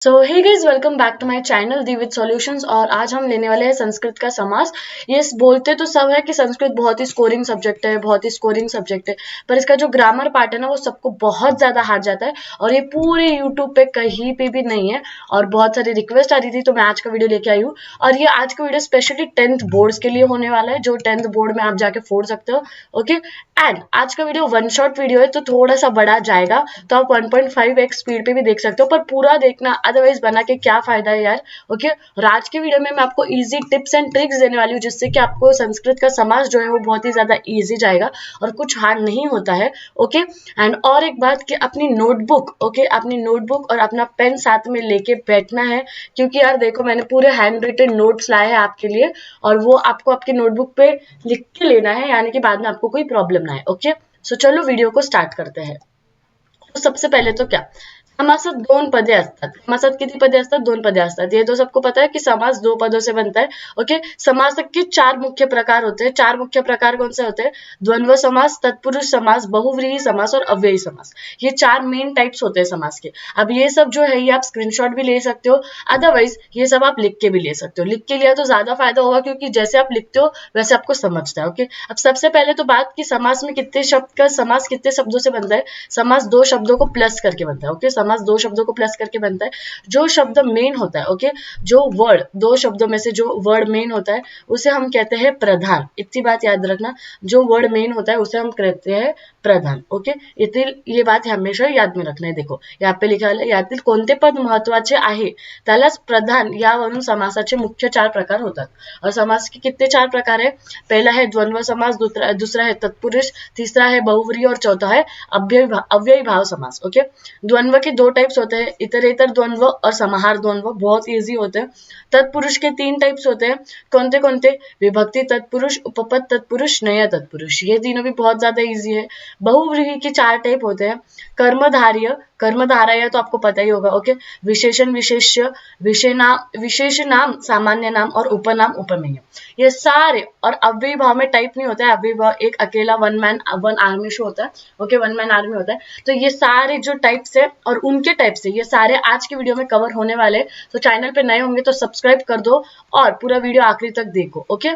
So hey guys, welcome back to my channel दी with solutions. और आज हम लेने वाले हैं संस्कृत का समास। ये बोलते तो सब है कि संस्कृत बहुत ही स्कोरिंग सब्जेक्ट है, बहुत ही स्कोरिंग सब्जेक्ट है, पर इसका जो ग्रामर पार्ट है ना वो सबको बहुत ज्यादा हार्ड जाता है और ये पूरे यूट्यूब पे कहीं पे भी नहीं है। और बहुत सारी रिक्वेस्ट आ रही थी तो मैं आज का वीडियो लेके आई हूँ। और ये आज का वीडियो स्पेशली 10th बोर्ड्स के लिए होने वाला है, जो 10th बोर्ड में आप जाके फोड़ सकते हो। ओके, एंड आज का वीडियो वन शॉट वीडियो है तो थोड़ा सा बड़ा जाएगा, तो आप 1.5x स्पीड पे भी देख सकते हो, पर पूरा देखना, अदरवाइज बना के क्या फायदा है यार। ओके, और आज के वीडियो में मैं आपको इजी टिप्स एंड ट्रिक्स देने वाली हूँ जिससे कि आपको संस्कृत का समास जो है वो बहुत ही ज्यादा इजी जाएगा और कुछ हार्ड नहीं होता है। ओके, एंड और एक बात कि अपनी नोटबुक, ओके, अपनी नोटबुक और अपना पेन साथ में लेके बैठना है, क्योंकि यार देखो मैंने पूरे हैंड रिटन नोट्स लाए हैं आपके लिए और वो आपको आपके नोटबुक पे लिख के लेना है, यानी कि बाद में आपको कोई प्रॉब्लम ना आए। ओके, सो चलो वीडियो को स्टार्ट करते हैं। तो सबसे पहिले तो क्या, समासात दोन पदे असतात। समासात किती पदे असतात? दोन पदे असतात। ये तो सबको पता है कि समास दो पदों से बनता है। ओके, समास के चार मुख्य प्रकार होते हैं। चार मुख्य प्रकार कौन से होते हैं? द्वंद्व समास, तत्पुरुष समास, बहुव्रीहि समास और अव्ययी समास। ये चार मेन टाइप्स होते हैं समास के। अब ये सब जो है ये आप स्क्रीनशॉट भी ले सकते हो, अदरवाइज ये सब आप लिख के भी ले सकते हो। लिख के लिया तो ज्यादा फायदा होगा, क्योंकि जैसे आप लिखते हो वैसे आपको समझता है। ओके, अब सबसे पहले तो बात कि समास में कितने शब्द का समास कितने शब्दों से बनता है। समास दो शब्दों को प्लस करके बनता है। ओके, समास दो शब्दों को प्लस करके बनता है। जो शब्द मेन होता है, ओके, जो वर्ड, दो शब्दों में से जो वर्ड मेन होता है उसे हम कहते हैं प्रधान। इतनी बात याद रखना, जो वर्ड मेन होता है उसे हम कहते हैं प्रधान। ओके, ये बात हमेशा याद में रखना है। देखो यहाँ पे लिखा है, यातील कोणते पद महत्वाचे आहे त्यालाच प्रधान, यावरून समासाचे मुख्य चार प्रकार होतात। और समास के कितने चार प्रकार है? पहला है द्वंद्व समास, दूसरा है तत्पुरुष, तीसरा है बहुव्रीहि और चौथा है अव्ययी भाव समास। ओके, द्वंद्व के दो टाइप्स होते हैं, इतरेतर द्वंद्व और समाहार द्वंद्व, बहुत इजी होते हैं। तत्पुरुष के तीन टाइप्स होते हैं। कौन कौनते? विभक्ति तत्पुरुष, उपपद तत्पुरुष, नया तत्पुरुष। ये तीनों भी बहुत ज्यादा इजी है। बहुव्रीहि के चार टाइप होते हैं। कर्मधार्य, कर्मधारय तो आपको पता ही होगा। ओके, विशेषण विशेष्य, विशेष नाम, सामान्य नाम और उपनाम उपमेय। ये सारे, और अव्ययी भाव में टाइप नहीं होता है। अव्ययी भाव एक अकेला वन आर्मी शो होता है। ओके, वन मैन आर्मी होता है। तो ये सारे जो टाइप्स है और उनके टाइप्स है, ये सारे आज की वीडियो में कवर होने वाले। तो चैनल पे नए होंगे तो सब्सक्राइब कर दो और पूरा वीडियो आखिरी तक देखो। ओके,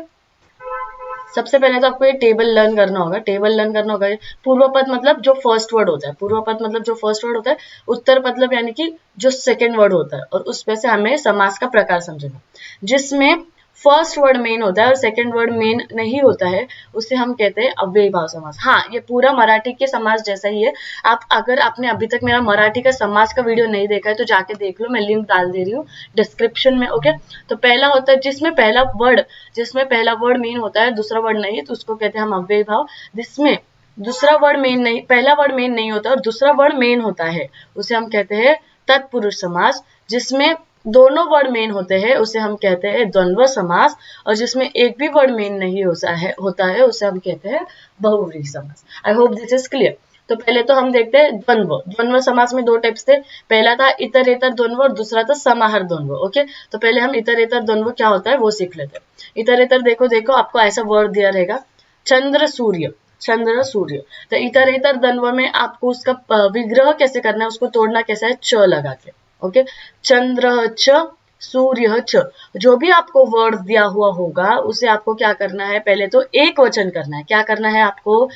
सबसे पहले तो आपको ये टेबल लर्न करना होगा। टेबल लर्न करना होगा। पूर्व पद मतलब जो फर्स्ट वर्ड होता है, पूर्व पद मतलब जो फर्स्ट वर्ड होता है, उत्तर मतलब यानी कि जो सेकंड वर्ड होता है, और उसमें से हमें समास का प्रकार समझना। जिसमें फर्स्ट वर्ड मेन होता है और सेकंड वर्ड मेन नहीं होता है उसे हम कहते हैं अव्ययी भाव समास। हाँ, ये पूरा मराठी के समास जैसा ही है। आप अगर आपने अभी तक मेरा मराठी का समास का वीडियो नहीं देखा है तो जाके देख लो, मैं लिंक डाल दे रही हूँ डिस्क्रिप्शन में। ओके, तो पहला होता है जिसमें पहला वर्ड मेन होता है, दूसरा वर्ड नहीं, तो उसको कहते हैं हम अव्ययी भाव। जिसमें दूसरा वर्ड मेन नहीं, पहला वर्ड मेन नहीं होता और दूसरा वर्ड मेन होता है उसे हम कहते हैं तत्पुरुष समास। जिसमें दोनों वर्ड मेन होते हैं उसे हम कहते हैं द्वंद्व समास। और जिसमें एक भी वर्ड मेन नहीं होता है उसे हम कहते हैं बहुव्रीहि समास। आई होप दिस इज क्लियर। तो पहले तो हम देखते हैं द्वंद्व। द्वंद्व समास में दो टाइप्स थे। पहला था इतरेतर द्वंद्व और दूसरा था समाहार द्वंद्व। ओके, तो पहले हम इतरेतर द्वंद्व क्या होता है वो सीख लेते हैं। इतरेतर देखो आपको ऐसा वर्ड दिया रहेगा, चंद्र सूर्य, चंद्र सूर्य। तो इतरेतर द्वंद्व में आपको उसका विग्रह कैसे करना है, उसको तोड़ना कैसे है, च लगा के। ओके, चंद्र च, सूर्य च। जो भी आपको वर्ड दिया हुआ होगा उसे आपको क्या करना है, पहले तो एक वचन करना है। क्या करना है आपको?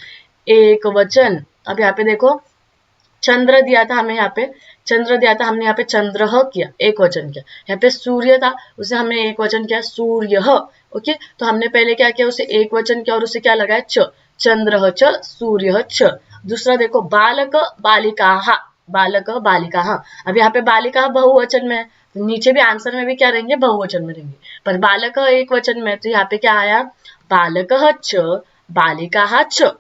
एक वचन। अब यहाँ पे देखो, चंद्र दिया था हमें, यहाँ पे चंद्र दिया था, हमने यहाँ पे चंद्र किया, एक वचन किया। यहाँ पे सूर्य था, उसे हमने एक वचन किया, सूर्य। ओके, तो हमने पहले क्या किया, उसे एक वचन किया और उसे क्या लगाया, च, चंद्र च, सूर्य च। दूसरा देखो, बालक बालिका, बालक बालिका। अब यहाँ पे बालिका बहुवचन में है, नीचे भी आंसर में भी क्या रहेंगे, बहुवचन में रहेंगे, पर बालक एक वचन में, तो यहाँ पे क्या आया, बालक च, बालिका च।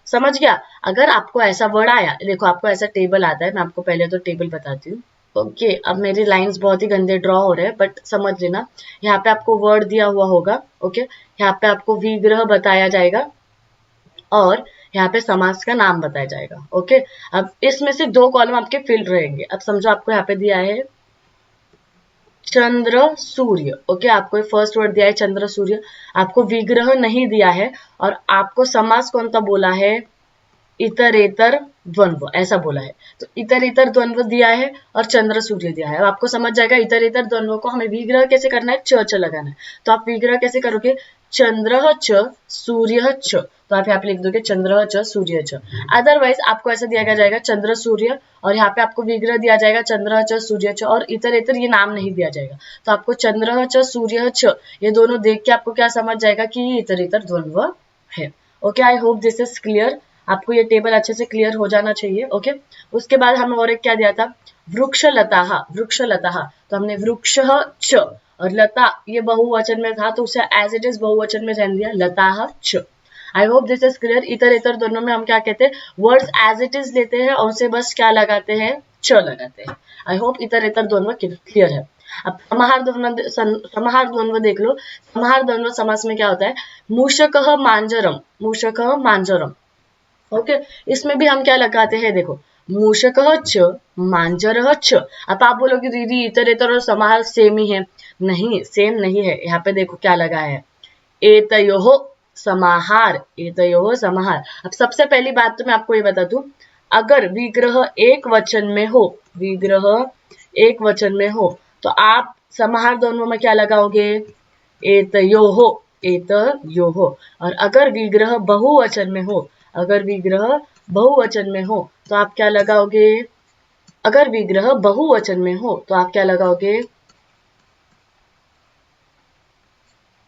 समझ गया? अगर आपको ऐसा वर्ड आया, देखो आपको ऐसा टेबल आता है, मैं आपको पहले तो टेबल बताती हूँ। ओके, अब मेरी लाइंस बहुत ही गंदे ड्रॉ हो रहे हैं बट समझ लेना। यहाँ पे आपको वर्ड दिया हुआ होगा। ओके, यहाँ पे आपको विग्रह बताया जाएगा और यहाँ पे समास का नाम बताया जाएगा। ओके, अब इसमें से दो कॉलम आपके फिल रहेंगे। अब समझो आपको यहाँ पे दिया है चंद्र सूर्य। ओके, आपको फर्स्ट वर्ड दिया है चंद्र सूर्य, आपको विग्रह नहीं दिया है और आपको समास कौन सा बोला है, इतरेतर द्वंद्व ऐसा बोला है। तो इतरेतर द्वंद्व दिया है और चंद्र सूर्य दिया है। अब आपको समझ जाएगा इतरेतर द्वंद्व को हमें विग्रह कैसे करना है, च लगाना है। तो आप विग्रह कैसे करोगे, चंद्र च सूर्य च, तो आप यहाँ पे लिख दोगे चंद्र च सूर्य च। अदरवाइज आपको ऐसा दिया जाएगा चंद्र सूर्य और यहाँ पे आपको विग्रह दिया जाएगा चंद्र च सूर्य च और इतरेतर ये नाम नहीं दिया जाएगा। तो आपको चंद्र च सूर्य च ये दोनों देख के आपको क्या समझ जाएगा कि ये इतरेतर द्वंद्व है। Okay, I hope this is clear. आपको ये टेबल अच्छे से क्लियर हो जाना चाहिए। ओके, उसके बाद हमें और एक क्या दिया था, वृक्ष लता, वृक्ष लता। तो हमने वृक्ष च और लता ये बहुवचन में था तो उसे एज इट इज बहुवचन में रहने दिया, लता च। आई होप दिस इज क्लियर। इतर इतर दोनों में हम क्या कहते हैं, वर्ड्स एज इट इज लेते हैं और उसे बस क्या लगाते हैं, च लगाते हैं। आई होप इतर इतर दोनों क्लियर है। अब समाहार द्वंद्व देख लो। समाहार द्वंद्व समास में क्या होता है, मूषकः मांजरम, मूषकः मांजरम। ओके, इसमें भी हम क्या लगाते हैं, देखो मूषकः च मांजरः च। अब आप बोलोगे दीदी इतरेतर और समाहार सेम ही है, नहीं सेम नहीं है। यहाँ पे देखो क्या लगा है, एतयोः समाहार, एतयोः समाहार। अब सबसे पहली बात तो मैं आपको ये बता दूं, अगर विग्रह एक वचन में हो, विग्रह एक वचन में हो तो आप समाहार दोनों में क्या लगाओगे, एतयोः, एतयोः। और अगर विग्रह बहुवचन में हो, अगर विग्रह बहुवचन में हो तो आप क्या लगाओगे, अगर विग्रह बहुवचन में हो तो आप क्या लगाओगे,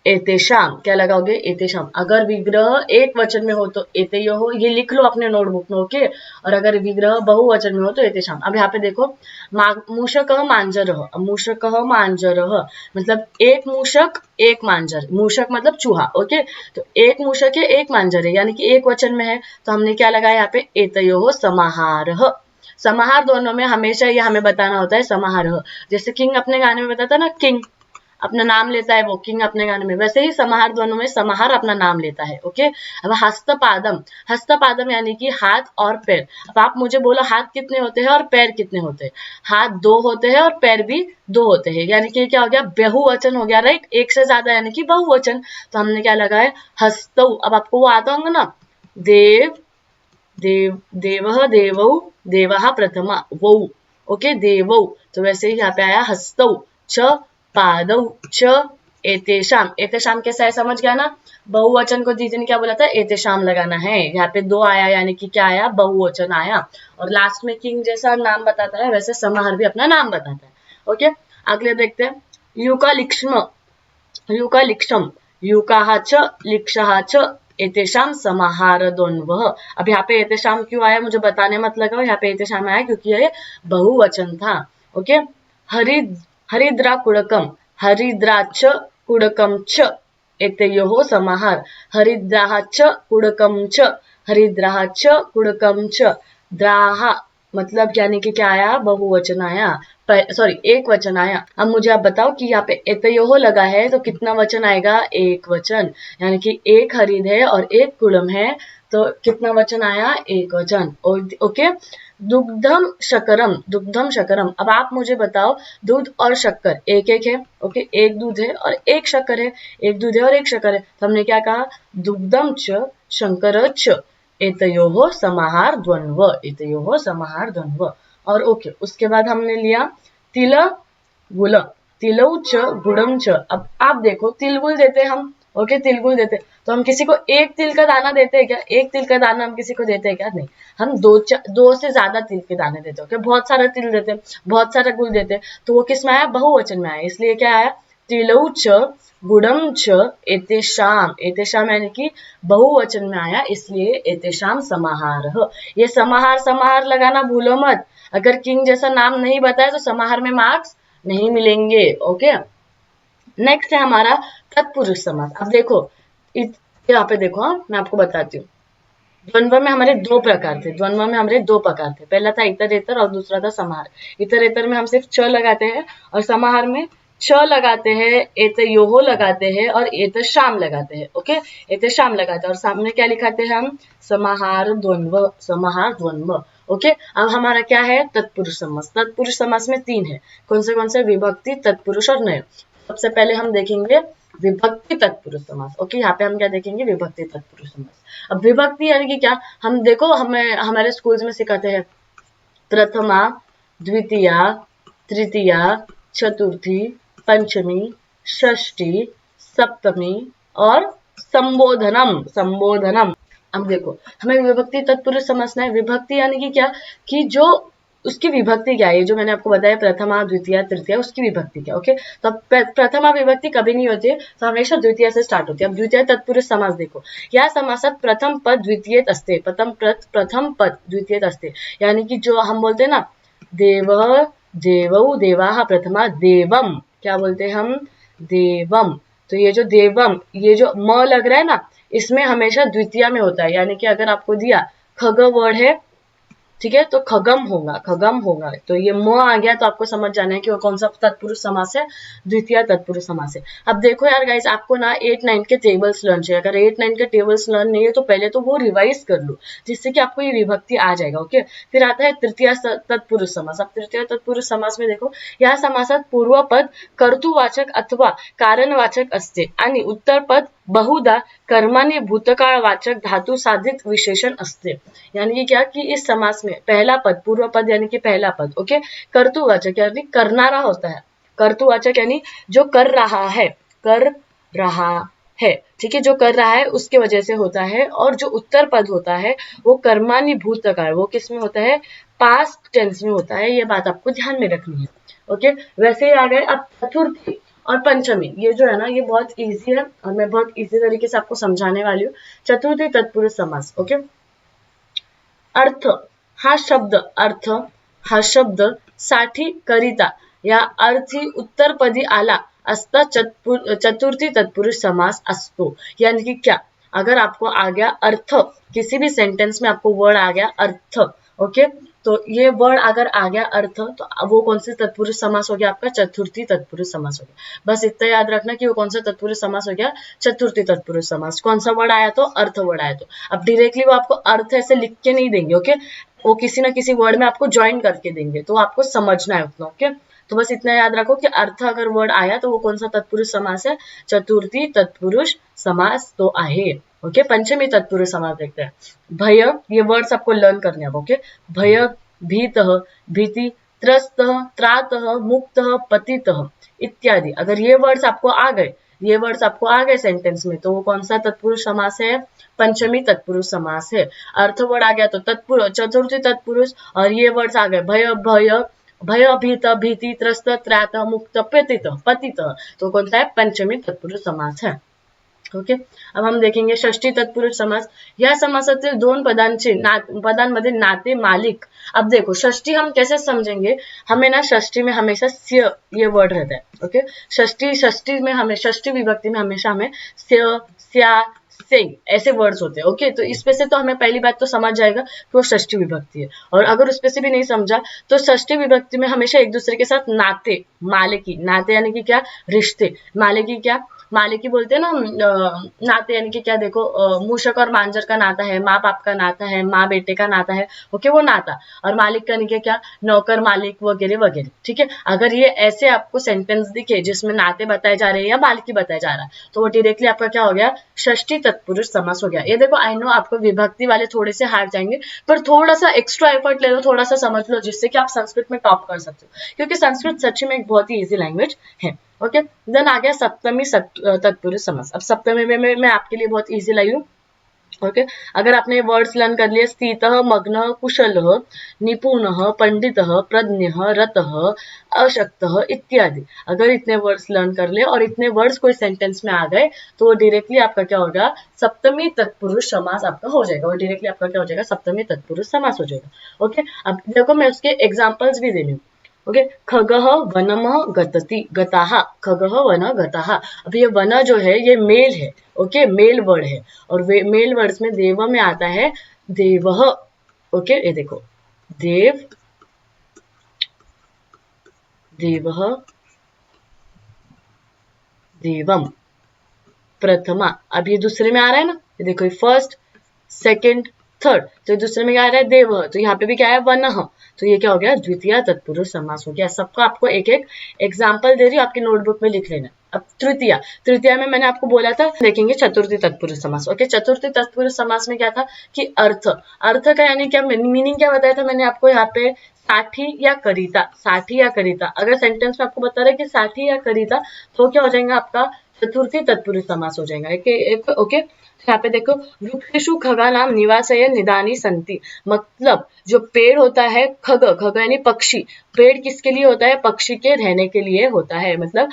एतेषाम, क्या लगाओगे, एतेषाम। अगर विग्रह एक वचन में हो तो एतयोः, ये लिख लो अपने नोटबुक में। ओके, और अगर विग्रह बहुवचन में हो तो एतेषाम। अब यहाँ पे देखो मूषकः मांजरः, मूषकः मांजरः मतलब एक मूषक एक मांजर, मूषक मतलब चूहा। ओके, तो एक मूषक है एक मांजर है यानी कि एक वचन में है तो हमने क्या लगाया यहाँ पे, एतयोः समाहारः। समाहार दोनों में हमेशा ये हमें बताना होता है समाहारः। जैसे किंग अपने गाने में बताता ना, किंग अपना नाम लेता है वो, किंग अपने गाने में, वैसे ही समाहार दोनों में समाहार अपना नाम लेता है। ओके, अब हस्तपादम, हस्तपादम यानी कि हाथ और पैर। अब आप मुझे बोलो हाथ कितने होते हैं और पैर कितने होते हैं, हाथ 2 होते हैं और पैर भी 2 होते हैं, यानी कि क्या हो गया, बहुवचन हो गया, राइट, एक से ज्यादा यानी कि बहुवचन। तो हमने क्या लगाया, हस्तौ। अब आपको वो आता होगा ना, देव, देव, देवः, देवौ, देवः प्रथमा, वौ। ओके, देवौ, तो वैसे ही यहाँ पे आया हस्तौ, छ पादौ च एतेषाम। एतेषाम कैसा है समझ गया ना, बहुवचन को दीदी ने क्या बोला था, एतेषाम लगाना है। यहाँ पे 2 आया यानी कि क्या आया, बहुवचन आया। और लास्ट में किंग जैसा नाम बताता है वैसे समाहार भी अपना नाम बताता है। ओके, अगले देखते हैं, युकालिक्ष्म, युकालिक्षम, युकाः च लिक्षः च एतेषाम समाहार द्वंद्वः। अब यहाँ पे एतेषाम क्यों आया मुझे बताने मत लगाओ, यहाँ पे एतेषाम आया क्योंकि ये बहुवचन था। ओके, हरिद्रा कुडकम, हरिद्राच कुडकम च एतयोः समाहार, हरिद्राः च कुडकम च, हरिद्राः च कुडकम च। द्राः मतलब यानी कि क्या आया, बहुवचन आया, सॉरी एक वचन आया। अब मुझे आप बताओ कि यहाँ पे एतयोः लगा है तो कितना वचन आएगा, एक वचन, यानी कि एक हरिद है और एक कुडम है तो कितना वचन आया, एक वचन। ओके, दुग्धम शकरम, दुग्धम शकरम। अब आप मुझे बताओ दूध और शक्कर एक एक है। ओके, एक दूध है और एक शक्कर है, एक दूध है और एक शक्कर है तो हमने क्या कहा, दुग्धम च शंकर च एतयोः समाहार द्वंद्व, एतयोः समाहार द्वंद्व। और ओके, उसके बाद हमने लिया तिल गुल, तिलौ च गुड़म च। अब आप देखो तिलगुल देते हैं हम, ओके, तिलगुल देते तो हम किसी को एक तिल का दाना देते हैं क्या, एक तिल का दाना हम किसी को देते हैं क्या, नहीं, हम दो से ज्यादा तिल के दाने देते हैं। ओके, बहुत सारा तिल देते हैं, बहुत सारा गुल देते हैं तो वो किस में आया, बहुवचन में आया, इसलिए क्या आया, तिलौ च गुड़म च एतेषाम, एतेषाम यानी कि बहुवचन में आया इसलिए एतेषाम समाहारः। ये समाहार समाहार लगाना भूलो मत, अगर किंग जैसा नाम नहीं बताया तो समाहार में मार्क्स नहीं मिलेंगे। ओके, नेक्स्ट है हमारा तत्पुरुष समास। अब देखो यहाँ पे देखो, मैं आपको बताती हूँ, द्वंद्व में हमारे 2 प्रकार थे, द्वंद्व में हमारे 2 प्रकार थे, पहला था इतरेतर और दूसरा था समाहार। इतरेतर में हम सिर्फ च लगाते हैं और समाहार में छ लगाते हैं, एतयोः लगाते हैं और एतेषाम लगाते हैं। ओके, एतेषाम लगाते हैं और सामने क्या लिखाते हैं हम, समाहार द्वंद्व, समाहार द्वंद्व। ओके, अब हमारा क्या है, तत्पुरुष समास। तत्पुरुष समास में 3 है, कौन से, विभक्ति, तत्पुरुष और नय। सबसे पहले हम देखेंगे विभक्ति तत्पुरुष समास। ओके, यहाँ पे हम क्या देखेंगे, विभक्ति तत्पुरुष समास। अब विभक्ति यानी कि क्या, हम देखो हमें हमारे स्कूल्स में सिखाते हैं प्रथमा, द्वितीया, तृतीया, चतुर्थी, पंचमी, षष्ठी, सप्तमी और संबोधनम। संबोधनम, अब देखो हमें विभक्ति तत्पुरुष समझना है। विभक्ति यानी कि क्या, कि जो उसकी विभक्ति क्या है, जो मैंने आपको बताया प्रथमा, द्वितीय, तृतीय, उसकी विभक्ति क्या। ओके, तो प्रथमा विभक्ति कभी नहीं होती है, तो हमेशा द्वितीय से स्टार्ट होती है। अब द्वितीय तत्पुरुष समास देखो, या समासात प्रथम पद द्वितीय अस्ते, प्रथम पद द्वितीय अस्ते, यानी कि जो हम बोलते हैं ना, देव, देवौ, देवाः, प्रथमा देवम, क्या बोलते हैं हम, देवम। तो ये जो देवम, ये जो म लग रहा है ना, इसमें हमेशा द्वितीय में होता है। यानी कि अगर आपको दिया खग वर्ड है, ठीक है, तो खगम होगा, खगम होगा, तो ये म आ गया, तो आपको समझ जाना है कि वो कौन सा तत्पुरुष समास है, द्वितीय तत्पुरुष समास है। अब देखो यार गाइस, आपको ना 8-9 के टेबल्स लर्न चाहिए। अगर 8-9 के टेबल्स लर्न नहीं है तो पहले तो वो रिवाइज कर लो, जिससे कि आपको ये विभक्ति आ जाएगा। ओके, फिर आता है तृतीय तत्पुरुष समास। अब तृतीय तत्पुरुष समास में देखो, या समासात पूर्व पद कर्तुवाचक अथवा कारणवाचक असते आणि उत्तर पद बहुधा कर्माने भूतकाळवाचक धातु साधित विशेषण असते। यानी कि क्या, कि इस समास में पहला पद, पूर्व पद यानी कि पहला पद, ओके, कर्तुवाचक यानी करनारा होता है। कर्तुवाचक यानी जो कर रहा है, कर रहा है, ठीक है, जो कर रहा है उसके वजह से होता है। और जो उत्तर पद होता है वो कर्मानि भूतकाल, वो किस में होता है, पास्ट टेंस में होता है। ये बात आपको ध्यान में रखनी है। ओके, वैसे ही आ गए अब चतुर्थी और पंचमी। ये जो है ना, ये बहुत इजी है और मैं बहुत इजी तरीके से आपको समझाने वाली हूँ। चतुर्थी तत्पुरुष समास। ओके, अर्थ, हा शब्द, अर्थ हा शब्द साठी करिता या अर्थी उत्तरपदी आला असता चतुर्थी तत्पुरुष समास असतो। यानी कि क्या, अगर आपको आ गया अर्थ, किसी भी सेंटेंस में आपको वर्ड आ गया अर्थ, ओके, तो ये वर्ड अगर आ गया अर्थ, तो वो कौन से तत्पुरुष समास हो गया, आपका चतुर्थी तत्पुरुष समास हो गया। बस इतना याद रखना कि वो कौन सा तत्पुरुष समास हो गया, चतुर्थी तत्पुरुष समास। कौन सा वर्ड आया, तो अर्थ वर्ड आया। तो अब डायरेक्टली वो आपको अर्थ ऐसे लिख के नहीं देंगे, ओके, वो किसी ना किसी वर्ड में आपको ज्वाइन करके देंगे, तो आपको समझना है उतना। ओके, तो बस इतना याद रखो कि अर्थ अगर वर्ड आया तो वो कौन सा तत्पुरुष समास है, चतुर्थी तत्पुरुष समास तो आहे। ओके, पंचमी तत्पुरुष समास देखते हैं। भय, ये वर्ड्स आपको लर्न करने हैं। ओके, भय, भीतः, भीति, त्रस्तः, त्रातः, मुक्तः, पतितः इत्यादि। अगर ये वर्ड्स आपको आ गए, ये वर्ड्स आपको आ गए सेंटेंस में, तो वो कौन सा तत्पुरुष समास है, पंचमी तत्पुरुष समास है। अर्थ वर्ड आ गया तो तत्पुरुष, चतुर्थी तत्पुरुष, और ये वर्ड्स आ गए भय, भय, भय, भीत, भीति, त्रस्त, त्रात, मुक्त, पतित, पतित, तो कौन सा है, पंचमी तत्पुरुष समास है। ओके, अब हम देखेंगे षष्ठी तत्पुरुष समास। या समासातील दोन पदांमध्ये नाते मालिक। अब देखो षष्ठी हम कैसे समझेंगे, हमें ना षष्ठी में हमेशा स्य ये वर्ड रहता है। ओके, षष्ठी में हमें, षष्ठी विभक्ति में हमेशा हमें स्य, स्या, से ऐसे वर्ड्स होते हैं। ओके, तो इसमें से तो हमें पहली बात तो समझ जाएगा कि वो षष्ठी विभक्ति है। और अगर उसमें से भी नहीं समझा तो षष्ठी विभक्ति में हमेशा एक दूसरे के साथ नाते, मालिकी, नाते यानी कि क्या, रिश्ते, मालिकी क्या, मालिकी बोलते हैं ना, नाते यानी कि क्या, देखो मूषक और मांजर का नाता है, माँ बाप का नाता है, माँ बेटे का नाता है। ओके, वो नाता। और मालिक का नहीं क्या, नौकर, मालिक वगैरह वगैरह। ठीक है, अगर ये ऐसे आपको सेंटेंस दिखे जिसमें नाते बताए जा रहे हैं या मालिकी बताया जा रहा है, तो वो डायरेक्टली आपका क्या हो गया, षष्ठी तत्पुरुष समास हो गया। ये देखो, आई नो आपको विभक्ति वाले थोड़े से हार्ड जाएंगे, पर थोड़ा सा एक्स्ट्रा एफर्ट ले लो, थोड़ा सा समझ लो, जिससे कि आप संस्कृत में टॉप कर सकते हो, क्योंकि संस्कृत सच्ची में एक बहुत ही इजी लैंग्वेज है। ओके, देन आ गया सप्तमी तत्पुरुष समास। अब सप्तमी में मैं आपके लिए बहुत इजी लाई हूँ। ओके, अगर आपने वर्ड्स लर्न कर लिए, स्थितः, मग्नः, कुशलः, निपुणः, पंडितः, प्रज्ञः, रतः, अशक्तः इत्यादि, अगर इतने वर्ड्स लर्न कर लिए और इतने वर्ड्स कोई सेंटेंस में आ गए, तो वो डायरेक्टली आपका क्या होगा, सप्तमी तत्पुरुष समास आपका हो जाएगा। वो डायरेक्टली आपका क्या हो जाएगा, सप्तमी तत्पुरुष समास हो जाएगा। ओके, अब देखो मैं उसके एग्जाम्पल्स भी दे रही हूँ। ओके, खगः वनमः गतति, गताः, खगः वन गताः। अब ये वन जो है ये मेल है। ओके, मेल वर्ड है, और मेल वर्ड्स में देव में आता है देवः। ओके, ये देखो, देव, देवः, देवम, प्रथमा। अब ये दूसरे में आ रहा है ना, ये देखो, फर्स्ट, सेकंड, थर्ड, तो दूसरे में क्या आ रहा है, देव, तो यहाँ पे भी क्या है, वनः, तो ये क्या हो गया, द्वितीय तत्पुरुष समास हो गया। सबका आपको एक एक एग्जाम्पल दे रही हूँ, आपकी नोटबुक में लिख लेना। अब तृतीया, तृतीया में मैंने आपको बोला था देखेंगे चतुर्थी तत्पुरुष समास। ओके, चतुर्थी तत्पुरुष समास में क्या था कि अर्थ, अर्थ का यानी क्या मीनिंग क्या बताया था मैंने आपको यहाँ पे, साठी या करिता, साठी या करिता। अगर सेंटेंस में आपको बता रहा है कि साठी या करिता तो क्या हो जाएगा आपका चतुर्थी तत्पुरुष समास हो जाएगा। ओके, यहाँ पे देखो वृक्षेषु खगानाम निवासय निदानी संति, मतलब जो पेड़ होता है, खग, खग यानी पक्षी, पेड़ किसके लिए होता है, पक्षी के रहने के लिए होता है। मतलब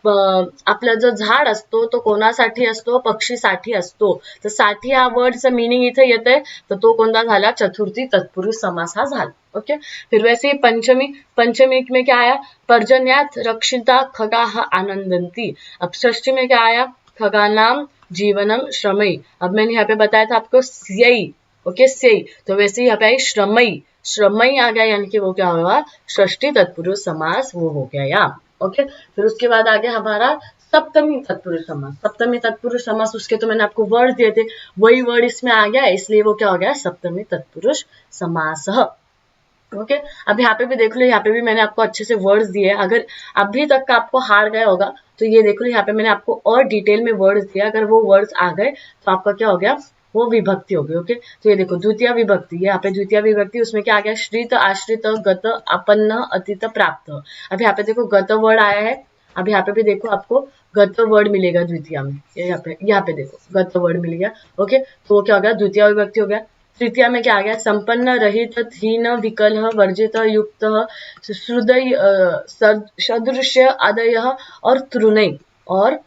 आपला जो झाड असतो तो कोणासाठी असतो, पक्षीसाठी असतो। तर साठी हा वर्डचं मीनिंग इथे येत आहे, तर तो कोणता झाला, चतुर्थी तत्पुरुष समास हा झाला। ओके, फिर वैसे ही पंचमी, पंचमी में क्या आया, पर्जन्यात रक्षिता खगाः आनंदंती। अब षष्ठी में क्या आया, खगानाम जीवनम श्रमई। अब मैंने यहाँ पे बताया था आपको स्यई, ओके स्यई, तो वैसे ही यहाँ पे आई श्रमई, श्रमई आ गया, यानी कि वो क्या हुआ, षष्ठी तत्पुरुष समास वो हो गया यहाँ। ओके, फिर उसके बाद आ गया हमारा सप्तमी तत्पुरुष समास। सप्तमी तत्पुरुष समास, उसके तो मैंने आपको वर्ड दिए थे, वही वर्ड इसमें आ गया, इसलिए वो क्या हो गया, सप्तमी तत्पुरुष समास। ओके, अब यहाँ पे भी देख लो, यहाँ पे भी मैंने आपको अच्छे से वर्ड्स दिए हैं। अगर अभी तक का आपको हार गया होगा तो ये देख लो, यहाँ पे मैंने आपको और डिटेल में वर्ड्स दिया, अगर वो वर्ड्स आ गए तो आपका क्या हो गया, वो विभक्ति हो गई। ओके, तो ये देखो द्वितीय विभक्ति, यहाँ पे द्वितीय विभक्ति, उसमें क्या आ गया, श्रित, आश्रित, गत, अपन्न, अतीत, प्राप्त। अब यहाँ पे देखो गत वर्ड आया है, अब यहाँ पे भी देखो आपको गत वर्ड मिलेगा द्वितीय में, यहाँ पे देखो गत वर्ड मिल गया। ओके, तो वो क्या हो गया, द्वितीय विभक्ति हो गया। तृतीया में क्या आ गया, संपन्न, रहित, हीन, विकल, वर्जित, युक्त, हृदय, सदृश्य, आदय और तृणय, और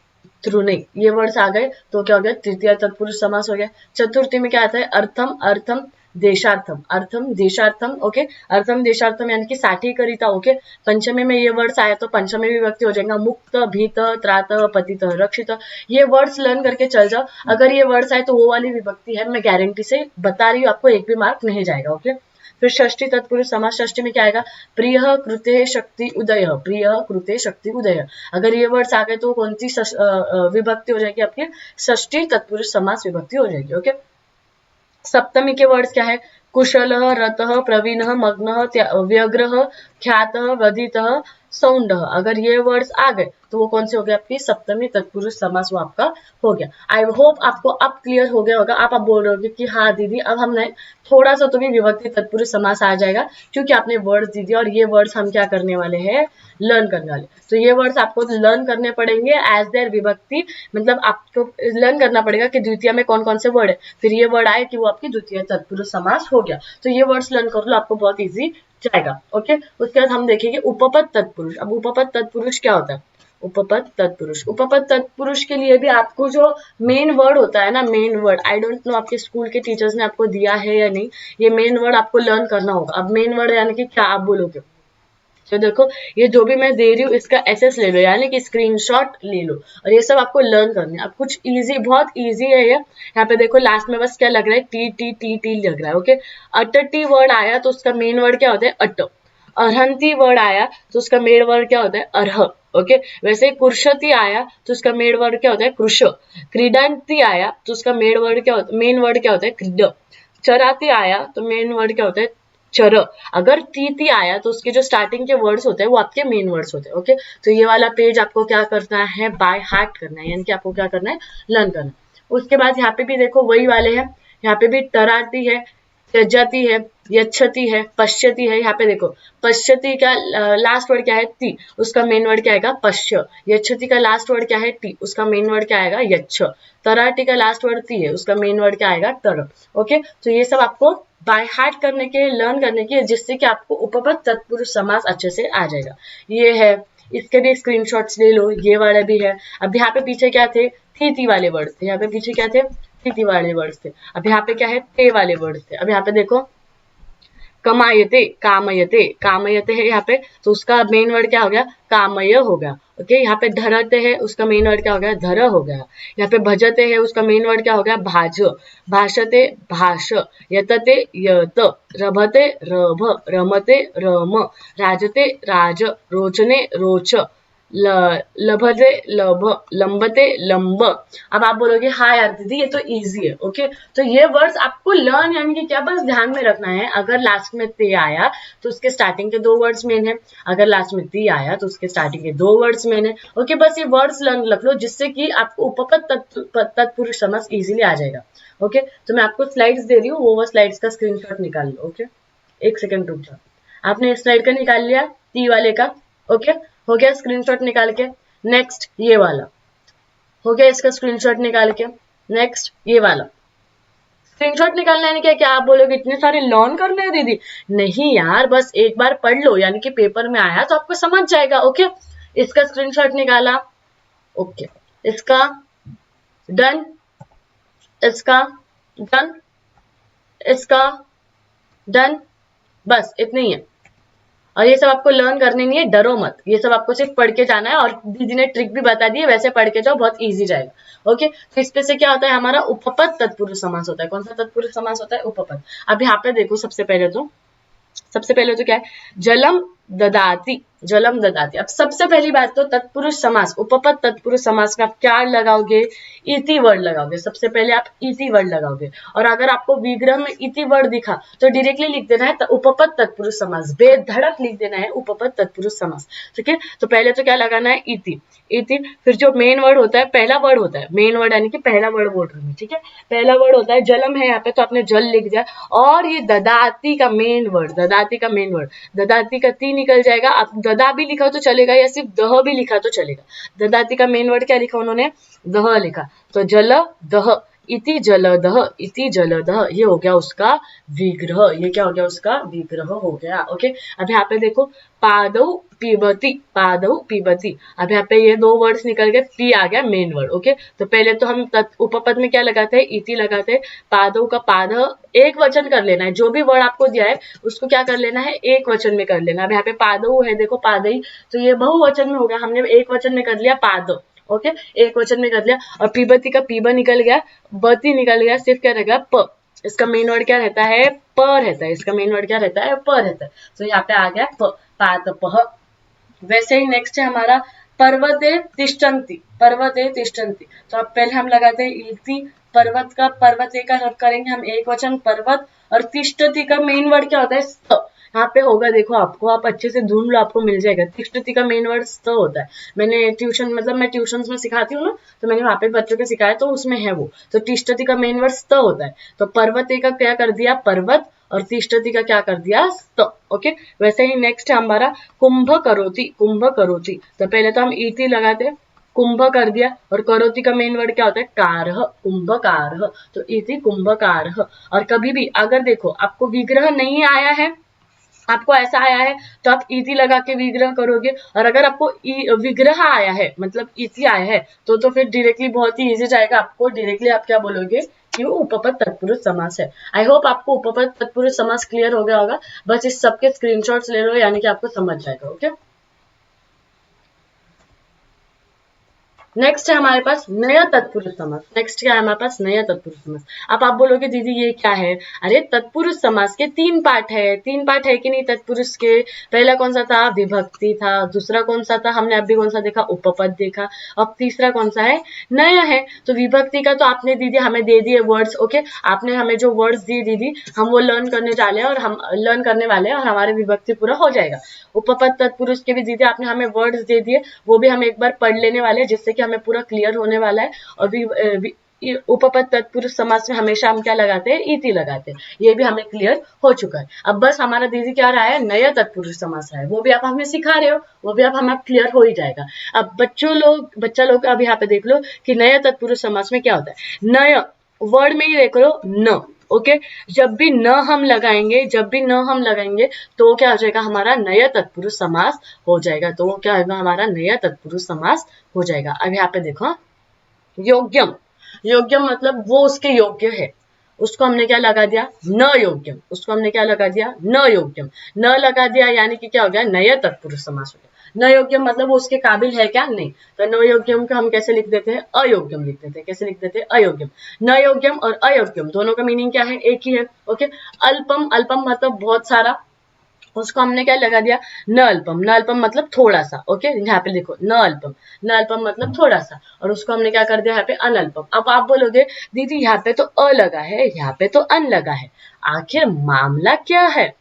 तृणय, ये वर्ड्स आ गए तो क्या हो गया, तृतीय तत्पुरुष समास हो गया। चतुर्थी में क्या आता है, अर्थम, अर्थम, देशार्थम, अर्थम, देशार्थम। ओके, अर्थम, देशार्थम यानी कि साठी करिता। ओके, पंचमी में ये वर्ड्स आया तो पंचमी विभक्ति हो जाएगा, मुक्त, भीत, त्रात, पतित, रक्षित। ये वर्ड्स लर्न करके चल जाओ, अगर ये वर्ड्स आए तो वो वाली विभक्ति है, मैं गारंटी से बता रही हूँ आपको, एक भी मार्क नहीं जाएगा। ओके, फिर षष्ठी तत्पुरुष समास, षष्ठी में क्या आएगा, प्रिय, कृते, शक्ति, उदय, प्रिय, कृते, शक्ति, उदय। अगर ये वर्ड्स आ गए तो कौन सी विभक्ति हो जाएगी आपकी, षष्ठी तत्पुरुष समास विभक्ति हो जाएगी। ओके, सप्तमी के वर्ड्स क्या है, कुशल, रतः, प्रवीण, मग्न, व्यग्र, ख्यात, वधित, सौंड। अगर ये वर्ड्स आ गए तो वो कौन से हो गए, आपकी सप्तमी तत्पुरुष समास वो आपका हो गया। आई होप आपको अब क्लियर हो गया होगा, आप बोल रहे होगे कि हाँ दीदी अब हमने थोड़ा सा तो भी विभक्ति तत्पुरुष समास आ जाएगा, क्योंकि आपने वर्ड्स दी दिए और ये वर्ड्स हम क्या करने वाले हैं, लर्न करने वाले। तो ये वर्ड्स आपको लर्न करने पड़ेंगे एज देयर विभक्ति, मतलब आपको लर्न करना पड़ेगा कि द्वितीय में कौन कौन से वर्ड है, फिर ये वर्ड आए कि वो आपकी द्वितीय तत्पुरुष समास हो गया। तो ये वर्ड्स लर्न कर लो, आपको बहुत ईजी जाएगा। ओके, उसके बाद हम देखेंगे उपपद तत्पुरुष। अब उपपद तत्पुरुष क्या होता है, उपपद तत्पुरुष, उपपद तत्पुरुष के लिए भी आपको जो मेन वर्ड होता है ना, main word, I don't know आपके स्कूल के टीचर्स ने आपको दिया है या नहीं, ये मेन वर्ड आपको लर्न करना होगा। अब मेन वर्ड यानी कि क्या आप बोलोगे, तो देखो ये जो भी मैं दे रही हूँ इसका एसएस ले लो, यानी कि स्क्रीनशॉट ले लो, और ये सब आपको लर्न करना है। अब कुछ इजी, बहुत इजी है ये। यहाँ पे देखो लास्ट में बस क्या लग रहा है, टी टी टी टी लग रहा है। ओके, अटटी वर्ड आया तो उसका मेन वर्ड क्या होता है, अट। अर्हंती वर्ड आया तो उसका मेन वर्ड क्या होता है, अर्ह। ओके, वैसे कुर्शती आया तो उसका मेन वर्ड क्या होता है, कृश। क्रीडांती आया तो उसका मेन वर्ड क्या होता है, मेन वर्ड क्या होता है, क्रीड। चराती आया तो मेन वर्ड क्या होता है, चर। अगर ती आया तो उसके जो स्टार्टिंग के वर्ड्स होते हैं वो आपके मेन वर्ड्स होते हैं। ओके, तो ये वाला पेज आपको क्या करना है, बाय हार्ट करना है, यानी कि आपको क्या करना है, लर्न करना है। उसके बाद यहाँ पे भी देखो वही वाले हैं, यहाँ पे भी टराती है, त्यजती है, यच्छति है, पश्यति है। यहाँ पे देखो पश्यति का लास्ट वर्ड क्या है, ती, उसका मेन वर्ड क्या आएगा, पश्य। यच्छति का लास्ट वर्ड क्या है, टी, उसका मेन वर्ड क्या आएगा, यच्छ। तराटी का लास्ट वर्ड ती है, उसका मेन वर्ड क्या आएगा, तर। ओके, तो ये सब आपको बाय हार्ट करने के, लर्न करने के, जिससे कि आपको उपपद तत्पुरुष समास अच्छे से आ जाएगा। ये है, इसके भी स्क्रीनशॉट्स ले लो, ये वाला भी है। अब यहाँ पे पीछे क्या थे, थी वाले वर्ड थे, यहाँ पे पीछे क्या थे, थी वाले वर्ड्स थे। अब यहाँ पे क्या है, ते वाले वर्ड्स थे। अब यहाँ पे देखो कमायते, कामयते, कामयते है यहाँ पे, तो उसका मेन वर्ड क्या हो गया, कामय हो गया। ओके, यहाँ पे धरते है, उसका मेन वर्ड क्या हो गया, धर हो गया। यहाँ पे भजते है, उसका मेन वर्ड क्या हो गया, भाज। भाषते, भाष। यतते, यत। रभते, रभ। रमते, रम। राजते, राज। रोचने, रोच। लभते लंबते लंब। अब आप बोलोगे हाँ यार दीदी ये तो इजी है। ओके, तो ये वर्ड्स आपको लर्न यानी कि क्या बस ध्यान में रखना है। अगर लास्ट में ते आया तो उसके स्टार्टिंग के 2 वर्ड्स मेन है, अगर लास्ट में ती आया तो उसके स्टार्टिंग के 2 वर्ड्स मेन है। ओके, बस ये वर्ड्स लर्न रख लो जिससे कि आपको उपपद तत्पुरुष समास इजीली आ जाएगा। ओके, तो मैं आपको स्लाइड्स दे रही हूँ, वो स्लाइड्स का स्क्रीनशॉट निकाल लो। ओके, एक सेकेंड रुक जाओ। आपने इस स्लाइड का निकाल लिया टी वाले का। ओके, हो गया स्क्रीनशॉट निकाल के। नेक्स्ट ये वाला हो गया, इसका स्क्रीनशॉट निकाल के। नेक्स्ट ये वाला स्क्रीनशॉट निकालना है क्या? क्या आप बोलोगे इतने सारे लर्न करने हैं दीदी? नहीं यार, बस एक बार पढ़ लो यानी कि पेपर में आया तो आपको समझ जाएगा। ओके, इसका स्क्रीनशॉट निकाला। ओके, इसका डन, इसका डन, इसका डन, बस इतने ही है। और ये सब आपको लर्न करने नहीं है, डरो मत, ये सब आपको सिर्फ पढ़ के जाना है। और दीदी ने ट्रिक भी बता दी है, वैसे पढ़ के जाओ, बहुत इजी जाएगा। ओके, तो इस पे से क्या होता है, हमारा उपपद तत्पुरुष समास होता है। कौन सा तत्पुरुष समास होता है? उपपद। अब यहाँ पे देखो, सबसे पहले तो क्या है, जलम ददाती, जलम ददाती। अब सबसे पहली बात तो तत्पुरुष समास, उपपद तत्पुरुष समास में आप क्या लगाओगे? इति वर्ड लगाओगे। सबसे पहले आप इति वर्ड लगाओगे। और अगर आपको विग्रह में इति वर्ड दिखा तो डायरेक्टली लिख देना है उपपद तत्पुरुष समास, बेधड़क लिख देना है उपपद तत्पुरुष समास। ठीक है, तो पहले तो क्या लगाना है? इति। इति, फिर जो मेन वर्ड होता है, पहला वर्ड होता है, मेन वर्ड यानी कि पहला वर्ड बोल रही हूँ। ठीक है, पहला वर्ड होता है जलम है यहाँ पे, तो आपने जल लिख दिया। और ये ददाती का मेन वर्ड, ददाती का मेन वर्ड, ददाती का ती निकल जाएगा। आप ददा भी लिखा तो चलेगा या सिर्फ दह भी लिखा तो चलेगा। ददाती का मेन वर्ड क्या लिखा उन्होंने? दह लिखा। तो जल दह, इति जलदह, इति जलदह, ये हो गया उसका विग्रह। ये क्या हो गया? उसका विग्रह हो गया। ओके, अब यहाँ पे देखो, पादौ पिबती, पादौ पिबती। अब यहाँ पे ये 2 वर्ड्स निकल गए, पी आ गया मेन वर्ड। ओके, तो पहले तो हम उपपद में क्या लगाते हैं? इति लगाते हैं। पादौ का पाद एक वचन कर लेना है, जो भी वर्ड आपको दिया है उसको क्या कर लेना है? एक वचन में कर लेना। अब यहाँ पे पादौ है, देखो पादई, तो ये बहुवचन में हो गया, हमने एक वचन में कर लिया पाद। ओके, एक वचन में कर लिया। और पीबती का पीबा निकल गया, बती निकल गया, सिर्फ क्या रहेगा? प। इसका मेन वर्ड क्या रहता है? प रहता है। इसका मेन वर्ड क्या रहता है? प रहता है। तो यहाँ पे आ गया प, पात पह। वैसे ही नेक्स्ट है हमारा पर्वते तिष्ठन्ति, पर्वते तिष्ठन्ति। तो अब पहले हम लगाते हैं इति, पर्वत का, पर्वते का करेंगे हम एक वचन पर्वत। और तिष्ठति का मेन वर्ड क्या होता है? स्त। यहाँ पे होगा, देखो आपको, आप अच्छे से ढूंढ लो, आपको मिल जाएगा। तिष्ठति का मेन वर्ड स्त होता है। मैंने ट्यूशन, मतलब मैं ट्यूशन में सिखाती हूँ ना, तो मैंने वहां पे बच्चों को सिखाया, तो उसमें है वो। तो तिष्ठति का मेन वर्ड स्त होता है। तो पर्वते का क्या कर दिया? पर्वत। और तिष्ठति का क्या कर दिया? स्त। ओके, वैसे ही नेक्स्ट है हमारा कुंभ करोति, कुंभ करोति। तो पहले तो हम इति लगाते, कुंभ कर दिया। और करोति का मेन वर्ड क्या होता है? कारह, कुंभकारह। तो इति कुंभकारह। और कभी भी अगर देखो आपको विग्रह नहीं आया है, आपको ऐसा आया है, तो आप इति लगा के विग्रह करोगे। और अगर आपको विग्रह आया है, मतलब इति आया है, तो फिर डायरेक्टली बहुत ही इजी जाएगा आपको। डायरेक्टली आप क्या बोलोगे कि वो उपपद तत्पुरुष समास है। आई होप आपको उपपद तत्पुरुष समास क्लियर हो गया होगा। बस इस सबके स्क्रीनशॉट्स ले लो, यानी कि आपको समझ जाएगा। ओके, नेक्स्ट है हमारे पास नया तत्पुरुष समास। नेक्स्ट क्या है हमारे पास? नया तत्पुरुष समास। अब आप बोलोगे दीदी ये क्या है? अरे तत्पुरुष समास के 3 पार्ट है, 3 पार्ट है कि नहीं तत्पुरुष के? पहला कौन सा था? विभक्ति था। दूसरा कौन सा था? हमने अभी कौन सा देखा? उपपद देखा। अब तीसरा कौन सा है? नया है। तो विभक्ति का तो आपने दीदी हमें दे दिए वर्ड्स। ओके, आपने हमें जो वर्ड्स दिए दीदी, हम वो लर्न करने वाले हैं, और हम लर्न करने वाले हैं, और हमारे विभक्ति पूरा हो जाएगा। उपपद तत्पुरुष के भी दीदी आपने हमें वर्ड्स दे दिए, वो भी हम एक बार पढ़ लेने वाले हैं, जिससे कि हमें पूरा क्लियर होने वाला है। और भी उपपद तत्पुरुष समास में हमेशा हम क्या लगाते हैं? इति लगाते हैं। ये भी हमें क्लियर हो चुका है। अब बस हमारा दीदी क्या रहा है? नया तत्पुरुष समास है, वो भी आप हमें सिखा रहे हो, वो भी आप हमें क्लियर हो ही जाएगा। अब बच्चा लोग अब यहाँ पे देख लो कि नया तत्पुरुष समास में क्या होता है। नया वर्ड में ही देख लो, न। ओके, जब भी न हम लगाएंगे, जब भी न हम लगाएंगे, तो क्या हो जाएगा? हमारा नया तत्पुरुष समास हो जाएगा। तो वो क्या होगा? हमारा नया तत्पुरुष समास हो जाएगा। अब यहाँ पे देखो, योग्यम, योग्यम मतलब वो उसके योग्य है, उसको हमने क्या लगा दिया? न योग्यम। उसको हमने क्या लगा दिया? न योग्यम। न लगा दिया यानी कि क्या हो गया? नया तत्पुरुष समास हो गया। न योग्यम मतलब वो उसके काबिल है क्या? नहीं। तो न योग्यम को हम कैसे लिख देते हैं? अयोग्यम लिख देते हैं। कैसे लिख देते हैं? अयोग्यम। न योग्यम और अयोग्यम दोनों का मीनिंग क्या है? एक ही है। ओके, अल्पम, अल्पम मतलब बहुत सारा, उसको हमने क्या लगा दिया, न अल्पम। न अल्पम मतलब थोड़ा सा, ओके, यहाँ पे देखो न अल्पम, न अल्पम मतलब थोड़ा सा, और उसको हमने क्या कर दिया यहाँ पे अनअल्पम। अब आप बोलोगे दीदी यहाँ पे तो अ लगा है, यहाँ पे तो अन लगा है, आखिर मामला क्या है,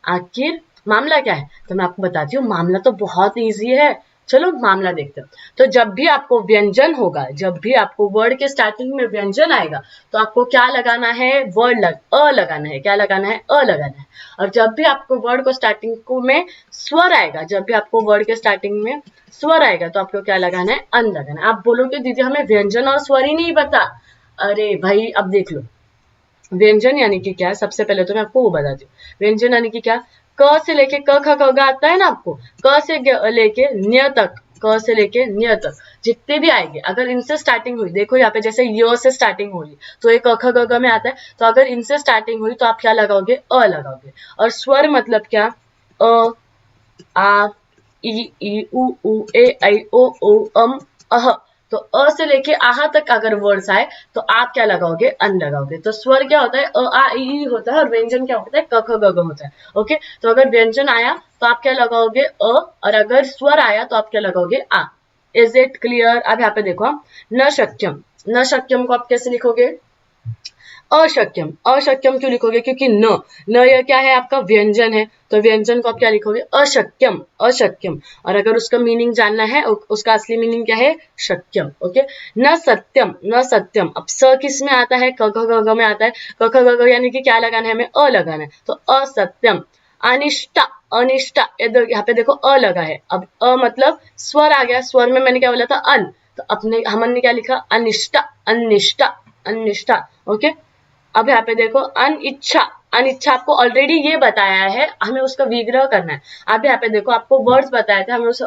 आखिर मामला क्या है? तो मैं आपको बताती हूँ, मामला तो बहुत ईजी है। चलो मामला देखते हैं। तो जब भी आपको व्यंजन होगा, जब भी आपको वर्ड के स्टार्टिंग में व्यंजन आएगा, तो आपको क्या लगाना है, अ लगाना है। क्या लगाना है? अ लगाना है। और जब भी आपको वर्ड को स्टार्टिंग को में स्वर आएगा, जब भी आपको वर्ड के स्टार्टिंग में स्वर आएगा, तो आपको क्या लगाना है? अन लगाना है। आप बोलोगे दीदी हमें व्यंजन और स्वर ही नहीं पता। अरे भाई अब देख लो, व्यंजन यानी कि क्या है, सबसे पहले तो मैं आपको वो बताती हूँ। व्यंजन यानी कि क्या, क से लेके क ख ग आता है ना आपको, क से लेके न्य तक, क से लेके न्य तक जितने भी आएंगे, अगर इनसे स्टार्टिंग हुई, देखो यहाँ पे जैसे य से स्टार्टिंग हो रही, तो ये क ख ग में आता है, तो अगर इनसे स्टार्टिंग हुई तो आप क्या लगाओगे? अ लगाओगे। और स्वर मतलब क्या, अ, आ, ई उ ए ऐ ओ अह। तो अ से लेके आह तक अगर वर्ड्स आए तो आप क्या लगाओगे? अन लगाओगे। तो स्वर क्या होता है? अ आ ई होता है, और व्यंजन क्या होता है? क ख ग होता है। ओके, तो अगर व्यंजन आया तो आप क्या लगाओगे? अ, और अगर स्वर आया तो आप क्या लगाओगे? आ। Is it clear? अब यहाँ पे देखो, न शक्यम, न शक्यम को आप कैसे लिखोगे? अशक्यम। अशक्यम क्यों लिखोगे? क्योंकि न यह क्या है? आपका व्यंजन है, तो व्यंजन को आप क्या लिखोगे? अशक्यम, अशक्यम। और अगर उसका मीनिंग जानना है, उसका असली मीनिंग क्या है? शक्यम। ओके, न सत्यम, न सत्यम। अब स किस में आता है? क ख ग में आता है। क ख ग यानी कि क्या लगाना है हमें? अ लगाना है, तो असत्यम। अनिष्टा, अनिष्टा, यहाँ पे देखो अ लगा है। अब अ मतलब स्वर आ गया, स्वर में मैंने क्या बोला था? अन, तो अपने हमने क्या लिखा? अनिष्टा, अनिष्टा, अनिष्टा। ओके, अब यहाँ पे देखो अनिच्छा, अनिच्छा आपको ऑलरेडी ये बताया है, हमें उसका विग्रह करना है। अब यहाँ पे देखो आपको वर्ड्स बताए थे, हमें उसे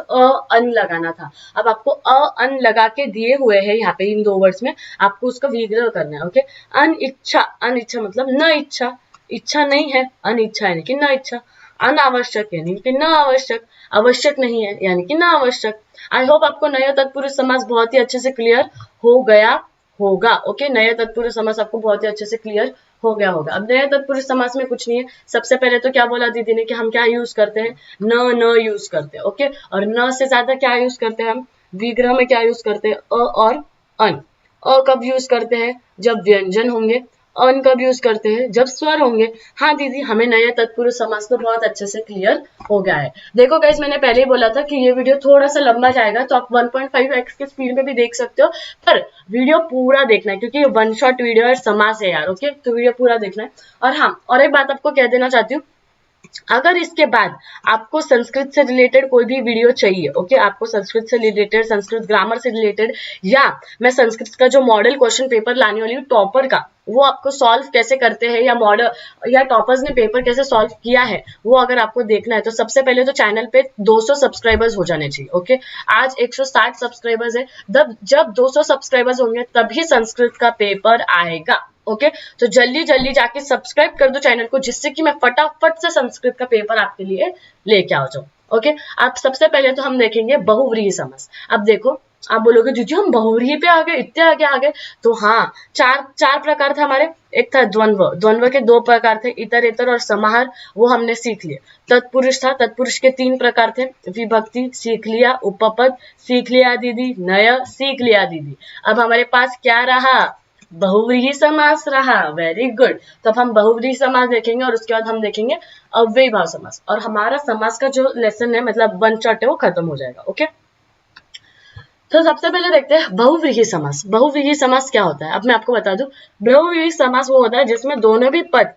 अन लगाना था। अब आपको अन लगा के दिए हुए हैं यहाँ पे इन दो वर्ड्स में, आपको उसका विग्रह करना है। ओके, अनिच्छा, अनिच्छा मतलब न इच्छा, इच्छा नहीं है, अनिच्छा यानी कि न इच्छा। अनावश्यक यानी कि न आवश्यक, आवश्यक नहीं है यानी कि न आवश्यक। आई होप आपको नया तत्पुरुष समास बहुत ही अच्छे से क्लियर हो गया होगा। ओके, नया तत्पुरुष समास आपको बहुत ही अच्छे से क्लियर हो गया होगा। अब नया तत्पुरुष समास में कुछ नहीं है, सबसे पहले तो क्या बोला दीदी ने कि हम क्या यूज करते हैं? न यूज करते हैं। ओके, और न से ज्यादा क्या यूज करते हैं हम? विग्रह में क्या यूज करते हैं? अ और अन। अ कब यूज करते हैं? जब व्यंजन होंगे। अन कब यूज करते हैं? जब स्वर होंगे। हाँ दीदी, हमें नया तत्पुरुष समास तो बहुत अच्छे से क्लियर हो गया है। देखो गाइस, मैंने पहले ही बोला था कि ये वीडियो थोड़ा सा लंबा जाएगा, तो आप 1.5x की स्पीड में भी देख सकते हो, पर वीडियो पूरा देखना है, क्योंकि ये वन शॉट वीडियो है, समास है यार। ओके, तो वीडियो पूरा देखना है। और हाँ, और एक बात आपको कह देना चाहती हूँ, अगर इसके बाद आपको संस्कृत से रिलेटेड कोई भी वीडियो चाहिए, ओके, आपको संस्कृत से रिलेटेड, संस्कृत ग्रामर से रिलेटेड, या मैं संस्कृत का जो मॉडल क्वेश्चन पेपर लाने वाली हूँ टॉपर का, वो आपको सॉल्व कैसे करते हैं, या मॉडल या टॉपर्स ने पेपर कैसे सॉल्व किया है, वो अगर आपको देखना है, तो सबसे पहले तो चैनल पे 200 सब्सक्राइबर्स हो जाने चाहिए। ओके, आज 160 सब्सक्राइबर्स है, जब 200 सब्सक्राइबर्स होंगे तभी संस्कृत का पेपर आएगा। ओके, तो जल्दी जल्दी जाके सब्सक्राइब कर दो चैनल को, जिससे कि मैं फटाफट से संस्कृत का पेपर आपके लिए लेके आ जाऊं। ओके, आप सबसे पहले तो हम देखेंगे बहुव्रीहि समास। अब देखो, आप बोलोगे दीदी हम बहुव्रीहि पे आ गए, इतने आगे आ गए। तो हाँ, चार प्रकार थे हमारे। एक था द्वंद्व, द्वंद्व के 2 प्रकार थे, इतर इतर और समाहार, वो हमने सीख लिए। तत्पुरुष था, तत्पुरुष के 3 प्रकार थे, विभक्ति सीख लिया, उपपद सीख लिया दीदी, नय सीख लिया दीदी। अब हमारे पास क्या रहा? बहुव्रीहि समास रहा। Very good. तो अब हम बहुव्रीहि समास देखेंगे, और उसके बाद हम देखेंगे अव्ययी भाव समास, और हमारा समास का जो लेसन है, मतलब वन शॉट है, वो खत्म हो जाएगा। ओके, तो सबसे पहले देखते हैं बहुव्रीहि समास। बहुव्रीहि समास क्या होता है? अब मैं आपको बता दूं, बहुव्रीहि समास वो होता है जिसमें दोनों भी पद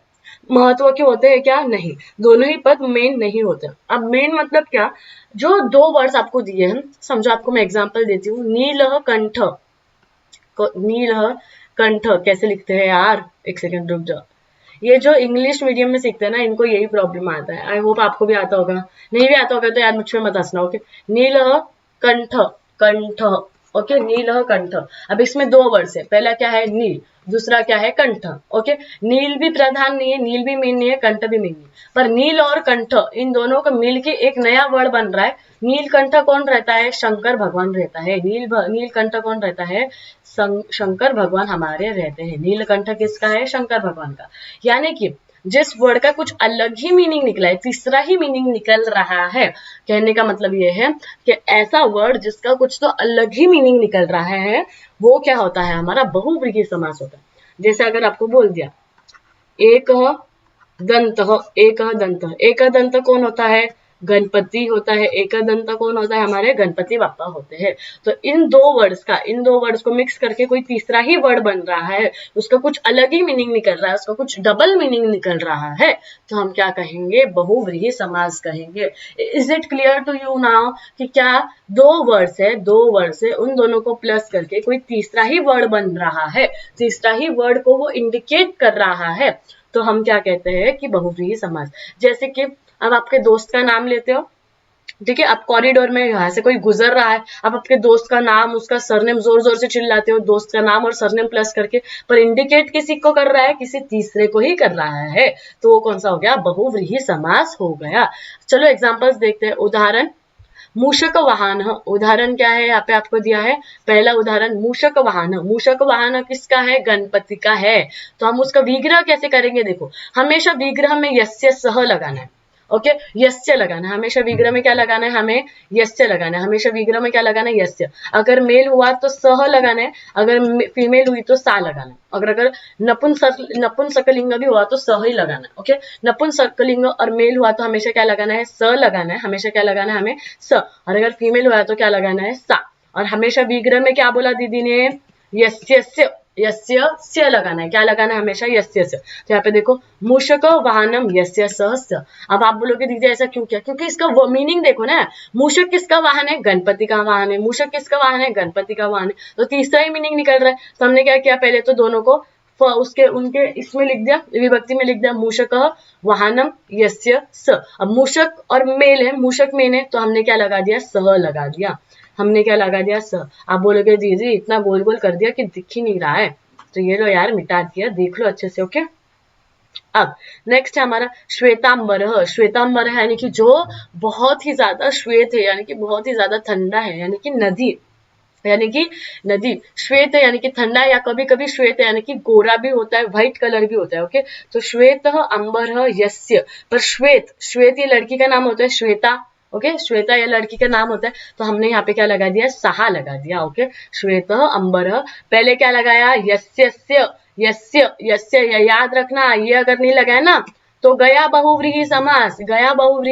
महत्व के होते हैं। क्या? नहीं, दोनों ही पद मेन नहीं होते। अब मेन मतलब क्या? जो 2 वर्ड्स आपको दिए हैं, समझो, आपको मैं एग्जांपल देती हूँ, नीलः कंठ। नीलः कंठ कैसे लिखते हैं यार? एक सेकंड रुक जाओ। ये जो इंग्लिश मीडियम में सीखते हैं ना, इनको यही प्रॉब्लम आता है। आई होप आपको भी आता होगा, नहीं भी आता होगा तो यार मुझ पे मत हंसना। ओके, नीलः कंठ, कंठ। ओके, नीलः कंठ। अब इसमें 2 वर्ड्स है, पहला क्या है? नील, दूसरा क्या है? कंठ। ओके, नील भी प्रधान नहीं है, नील भी मेन नहीं है, कंठ भी मेन नहीं है, पर नील और कंठ इन दोनों का मिलके एक नया वर्ड बन रहा है। नीलकंठ कौन रहता है? शंकर भगवान रहता है। नीलकंठ कौन रहता है? शंकर भगवान हमारे रहते हैं। नीलकंठ किसका है? शंकर भगवान का। यानी कि जिस वर्ड का कुछ अलग ही मीनिंग निकला है, तीसरा ही मीनिंग निकल रहा है। कहने का मतलब ये है कि ऐसा वर्ड जिसका कुछ तो अलग ही मीनिंग निकल रहा है, वो क्या होता है, हमारा बहुव्रीहि समास होता है। जैसे अगर आपको बोल दिया एक दंत, एक दंत कौन होता है, गणपति होता है। एक दंत कौन होता है, हमारे गणपति बापा होते हैं। तो इन दो वर्ड्स को मिक्स करके कोई तीसरा ही वर्ड बन रहा है, उसका कुछ अलग ही मीनिंग निकल रहा है, उसका कुछ डबल मीनिंग निकल रहा है, तो हम क्या कहेंगे, बहुव्रीहि समास कहेंगे। Is it clear to you now कि क्या दो वर्ड्स है, उन दोनों को प्लस करके कोई तीसरा ही वर्ड बन रहा है, तीसरा ही वर्ड को वो इंडिकेट कर रहा है, तो हम क्या कहते हैं कि बहुव्रीहि समास। जैसे कि अब आपके दोस्त का नाम लेते हो, ठीक है, आप कॉरिडोर में यहाँ से कोई गुजर रहा है, आप आपके दोस्त का नाम, उसका सरनेम जोर जोर से चिल्लाते हो, दोस्त का नाम और सरनेम प्लस करके, पर इंडिकेट किसी को कर रहा है, किसी तीसरे को ही कर रहा है, तो वो कौन सा हो गया, बहुव्रीहि समास हो गया। चलो एग्जांपल्स देखते हैं। उदाहरण, मूषक वाहन, उदाहरण क्या है यहाँ पे आपको दिया है, पहला उदाहरण मूषक वाहन किसका है, गणपति का है। तो हम उसका विग्रह कैसे करेंगे, देखो हमेशा विग्रह में यस्य सह लगाना है, ओके, यस्य लगाना है हमेशा विग्रह में, क्या लगाना है हमें, यस्य लगाना है हमेशा विग्रह में, क्या लगाना है, यस्य। अगर मेल हुआ तो सह लगाना है, अगर फीमेल हुई तो सा लगाना है, अगर नपुंसकलिंग भी हुआ तो स ही लगाना है, ओके। नपुंसकलिंग और मेल हुआ तो हमेशा क्या लगाना है, स लगाना है, हमेशा क्या लगाना है हमें, स। और अगर फीमेल हुआ तो क्या लगाना है, सा। और हमेशा विग्रह में क्या बोला दीदी ने, यस्य लगाना है, क्या लगाना है, हमेशा यस्य से। तो यहाँ पे देखो, मूषक वाहनम यस्य सहस्य। अब आप बोलोगे दीदी ऐसा क्यों किया, क्योंकि इसका वो मीनिंग देखो ना, मूषक किसका वाहन है, गणपति का वाहन है, मूषक किसका वाहन है, गणपति का वाहन है, तो तीसरा ही मीनिंग निकल रहा है। तो हमने क्या किया, पहले तो दोनों को उसके उनके इसमें लिख दिया, विभक्ति में लिख दिया, मूषक वाहनम यस्य स। अब मूषक और मेल है, मूषक मेन है, तो हमने क्या लगा दिया, सह लगा दिया, हमने क्या लगा दिया, स। आप बोलोगे दीदी इतना गोल गोल कर दिया कि दिख ही नहीं रहा है, तो ये लो यार मिटा दिया, देख लो अच्छे से, ओके। अब नेक्स्ट है हमारा श्वेतांबर, श्वेतांबर यानी कि जो बहुत ही ज्यादा श्वेत है, यानी कि बहुत ही ज्यादा ठंडा है, यानी कि नदी, यानी कि नदी। श्वेत यानी कि ठंडा, या कभी कभी श्वेत यानी कि गोरा भी होता है, व्हाइट कलर भी होता है, ओके। तो श्वेत अंबर यस्य, पर श्वेत ये लड़की का नाम होता है, श्वेता, ओके, श्वेता या लड़की का नाम होता है, तो हमने यहाँ पे क्या लगा दिया, सहा लगा दिया, ओके। श्वेत अंबर, पहले क्या लगाया, यस्य, याद रखना, ये अगर नहीं लगाया ना तो गया बहुव्रीहि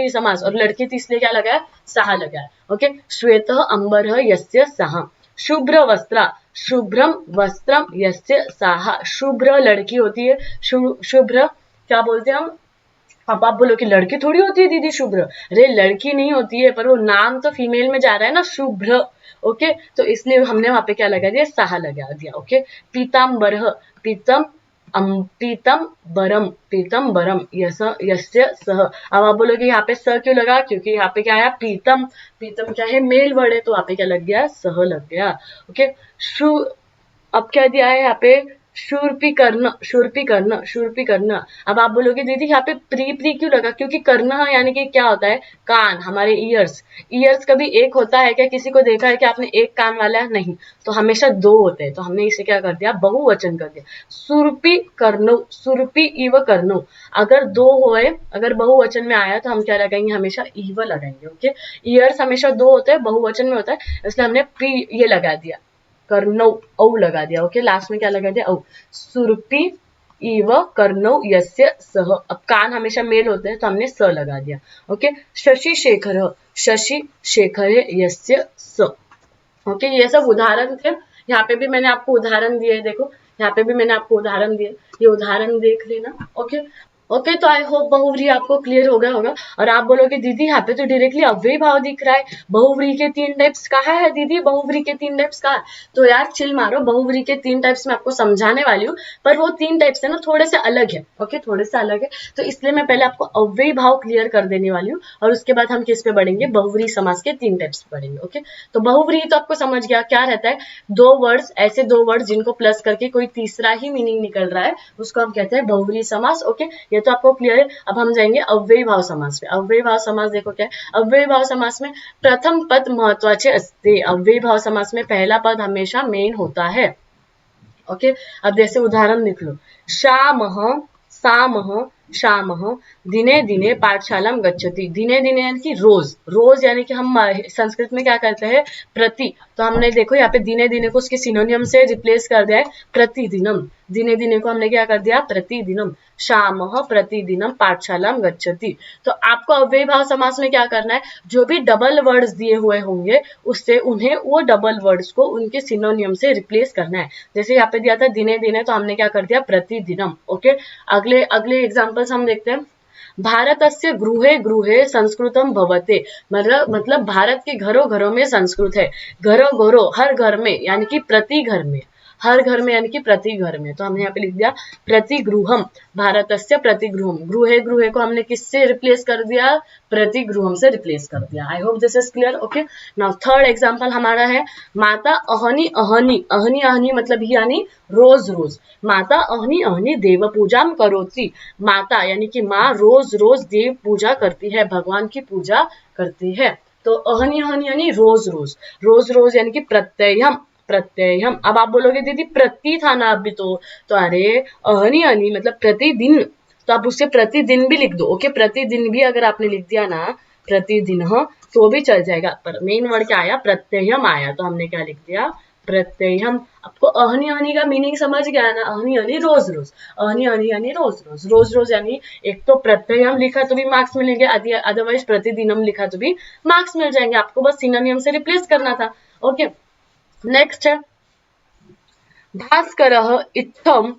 समास, और लड़की थी इसलिए क्या लगाया, सहा लगाया, ओके। श्वेत अंबर यस्य सहा, शुभ्र शुभ्रम वस्त्रम यस्य साहा, शुभ्र लड़की होती है, शुभ्र क्या बोलते हैं हम, अब आप बोलो कि लड़की थोड़ी होती है दीदी शुभ्र, अरे लड़की नहीं होती है, पर वो नाम तो फीमेल में जा रहा है ना, शुभ्र, ओके। तो इसलिए हमने वहां पे क्या लगा दिया, साहा लगा दिया, ओके। पीताम्बर, पीतम बरम यस्य सह। अब आप बोलोगे यहाँ पे स क्यों लगा, क्योंकि यहाँ पे क्या आया, पीतम क्या है, मेल वर्ड है, तो वहां पे क्या लग गया, सह लग गया, ओके। अब क्या दिया है यहाँ पे, शूर्पी कर्ण। अब आप बोलोगे दीदी यहाँ पे प्री क्यों लगा, क्योंकि कर्ण यानी कि क्या होता है, कान, हमारे ईयर्स कभी एक होता है क्या, किसी को देखा है कि आपने एक कान वाला है, नहीं, तो हमेशा दो होते हैं, तो हमने इसे क्या कर दिया, बहुवचन कर दिया, सुरपी इव कर्णो। अगर दो होए, अगर बहुवचन में आया तो हम क्या लगाएंगे, हमेशा इव लगाएंगे, ओके। ईयर्स हमेशा दो होते हैं, बहुवचन में होता है, इसलिए हमने प्री ये लगा दिया, कर्णौ औ लगा दिया, ओके। लास्ट में क्या लगा दिया, औ। सुरपी इव कर्णौ यस्य सह, अब कान हमेशा मेल होते हैं तो हमने स लगा दिया, ओके। शशि शेखर यस्य स, ओके। ये सब उदाहरण थे, यहाँ पे भी मैंने आपको उदाहरण दिए, देखो यहाँ पे भी मैंने आपको उदाहरण दिए, ये उदाहरण देख लेना, ओके। ओके, तो आई होप बहुव्रीहि आपको क्लियर हो गया होगा। और आप बोलोगे दीदी यहाँ पे तो डायरेक्टली अव्ययी भाव दिख रहा है, बहुव्रीहि के 3 टाइप्स कहाँ है दीदी, बहुव्रीहि के 3 टाइप्स कहाँ है, तो यार चिल मारो, बहुव्रीहि के 3 टाइप्स मैं आपको समझाने वाली हूँ, पर वो 3 टाइप्स है ना थोड़े से अलग है, ओके, थोड़े से अलग है, तो इसलिए मैं पहले आपको अव्ययी भाव क्लियर कर देने वाली हूँ, और उसके बाद हम किस पे बढ़ेंगे, बहुव्रीहि समास के 3 टाइप्स पे बढ़ेंगे, ओके। तो बहुव्रीहि तो आपको समझ गया क्या रहता है, ऐसे दो वर्ड्स जिनको प्लस करके कोई तीसरा ही मीनिंग निकल रहा है, उसको हम कहते हैं बहुव्रीहि समास, ओके। ये तो आपको क्लियर है। अब हम जाएंगे अव्ययी भाव समास पे। अव्ययी भाव समास देखो क्या है, अव्ययी भाव समास में प्रथम पद महत्वाचे असते, अव्ययी भाव समास में पहला पद हमेशा मेन होता है, ओके। अब जैसे उदाहरण लिख लो, श्यामः सामः श्यामः दिने दिने पाठशालां गच्छति। दिने दिने यानी कि रोज, रोज यानी कि हम संस्कृत में क्या करते हैं प्रति, तो हमने देखो यहाँ पे दिने दिने को उसके सिनोनियम से रिप्लेस कर दिया है प्रतिदिनम। दिने दिने को हमने क्या कर दिया प्रतिदिनम। श्यामः प्रतिदिनम पाठशालां गच्छति। तो आपको अव्ययी भाव समास में क्या करना है, जो भी डबल वर्ड्स दिए हुए होंगे उससे उन्हें वो डबल वर्ड्स को उनके सिनोनियम से रिप्लेस करना है। जैसे यहाँ पे दिया था दिने दिने, तो हमने क्या कर दिया प्रतिदिनम। ओके, अगले अगले एग्जांपल्स हम देखते हैं। भारतस्य गृहे गृहे संस्कृतम भवते, मतलब भारत के घरों घरों में संस्कृत है। घरों घरों हर घर में यानी कि प्रति घर में, हर घर में यानी कि प्रति घर में, तो हमने यहाँ पे लिख दिया प्रतिगृहम। भारतस्य प्रतिगृहम, गृहे गृहे को हमने किससे रिप्लेस कर दिया प्रतिगृहम से रिप्लेस कर दिया। आई hope this is clear. Okay, now third example हमारा है माता अहनी अहनी, अहनी अहनी मतलब यानी रोज रोज। माता अहनी अहनी देव पूजा करोति, माता यानी कि माँ रोज रोज देव पूजा करती है, भगवान की पूजा करती है। तो अहनी अहनी यानी रोज रोज, रोज रोज यानी कि प्रत्ययम, प्रत्ययम। अब आप बोलोगे दीदी प्रति था ना अभी तो अरे अहनी अहनी मतलब प्रतिदिन, तो आप उससे प्रतिदिन भी लिख दो। ओके, प्रतिदिन भी अगर आपने लिख दिया ना प्रतिदिन तो भी चल जाएगा, पर मेन वर्ड क्या आया प्रत्ययम आया, तो हमने क्या लिख दिया प्रत्ययम। आपको अहनी अहनी का मीनिंग समझ गया ना, अहनी अहनी रोज रोज, अहनी अहनी यानी रोज रोज, रोज रोज यानी एक तो प्रत्ययम लिखा तो भी मार्क्स मिलेंगे, अदरवाइज प्रतिदिनम लिखा तो भी मार्क्स मिल जाएंगे, आपको बस सिनोनियम से रिप्लेस करना था। ओके, नेक्स्ट है भास्करः इत्थम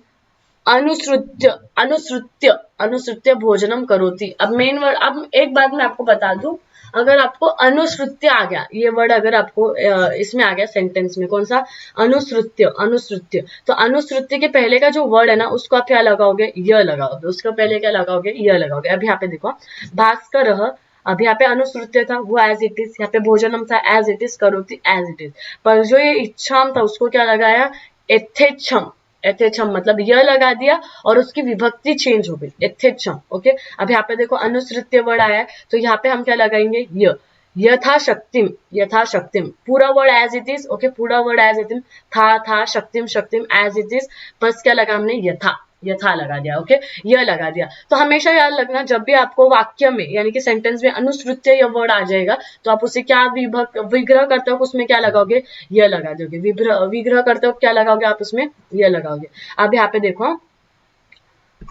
अनुसृत्य, अनुसृत्य, अनुसृत्य भोजनम करोति। अब मेन वर्ड, अब एक बात मैं आपको बता दूं, अगर आपको अनुसृत्य आ गया, ये वर्ड अगर आपको इसमें आ गया सेंटेंस में, कौन सा अनुसृत्य, अनुसृत्य, तो अनुसृत्य के पहले का जो वर्ड है ना उसको आप क्या लगाओगे य लगाओगे, उसका पहले क्या लगाओगे य लगाओगे। अब यहाँ पे देखो भास्करः, अब यहाँ पे अनुसृत्य था वो एज इट इज, यहाँ पे भोजनम था एज इट इज, करोति एज इट इज, पर जो ये इच्छाम था उसको क्या लगाया यथेच्छम, यथेच्छम मतलब यह लगा दिया और उसकी विभक्ति चेंज हो गई यथेच्छम। ओके, अब यहाँ पे देखो अनुसृत्य वर्ड आया है तो यहाँ पे हम क्या लगाएंगे य, यथाशक्तिम, यथाशक्तिम, पूरा word as it is. Okay, पूरा वर्ड एज इट इज, था शक्तिम शक्तिम एज इट इज, बस क्या लगा हमने यथा, यथा लगा दिया। ओके, यह लगा दिया। तो हमेशा याद रखना जब भी आपको वाक्य में यानी कि सेंटेंस में अनुसृत्य यह वर्ड आ जाएगा तो आप उसे क्या विग्रह करते हो उसमें क्या लगाओगे यह लगा दोगे, विग्रह करते हो क्या लगाओगे आप उसमें यह लगाओगे। अब यहाँ पे देखो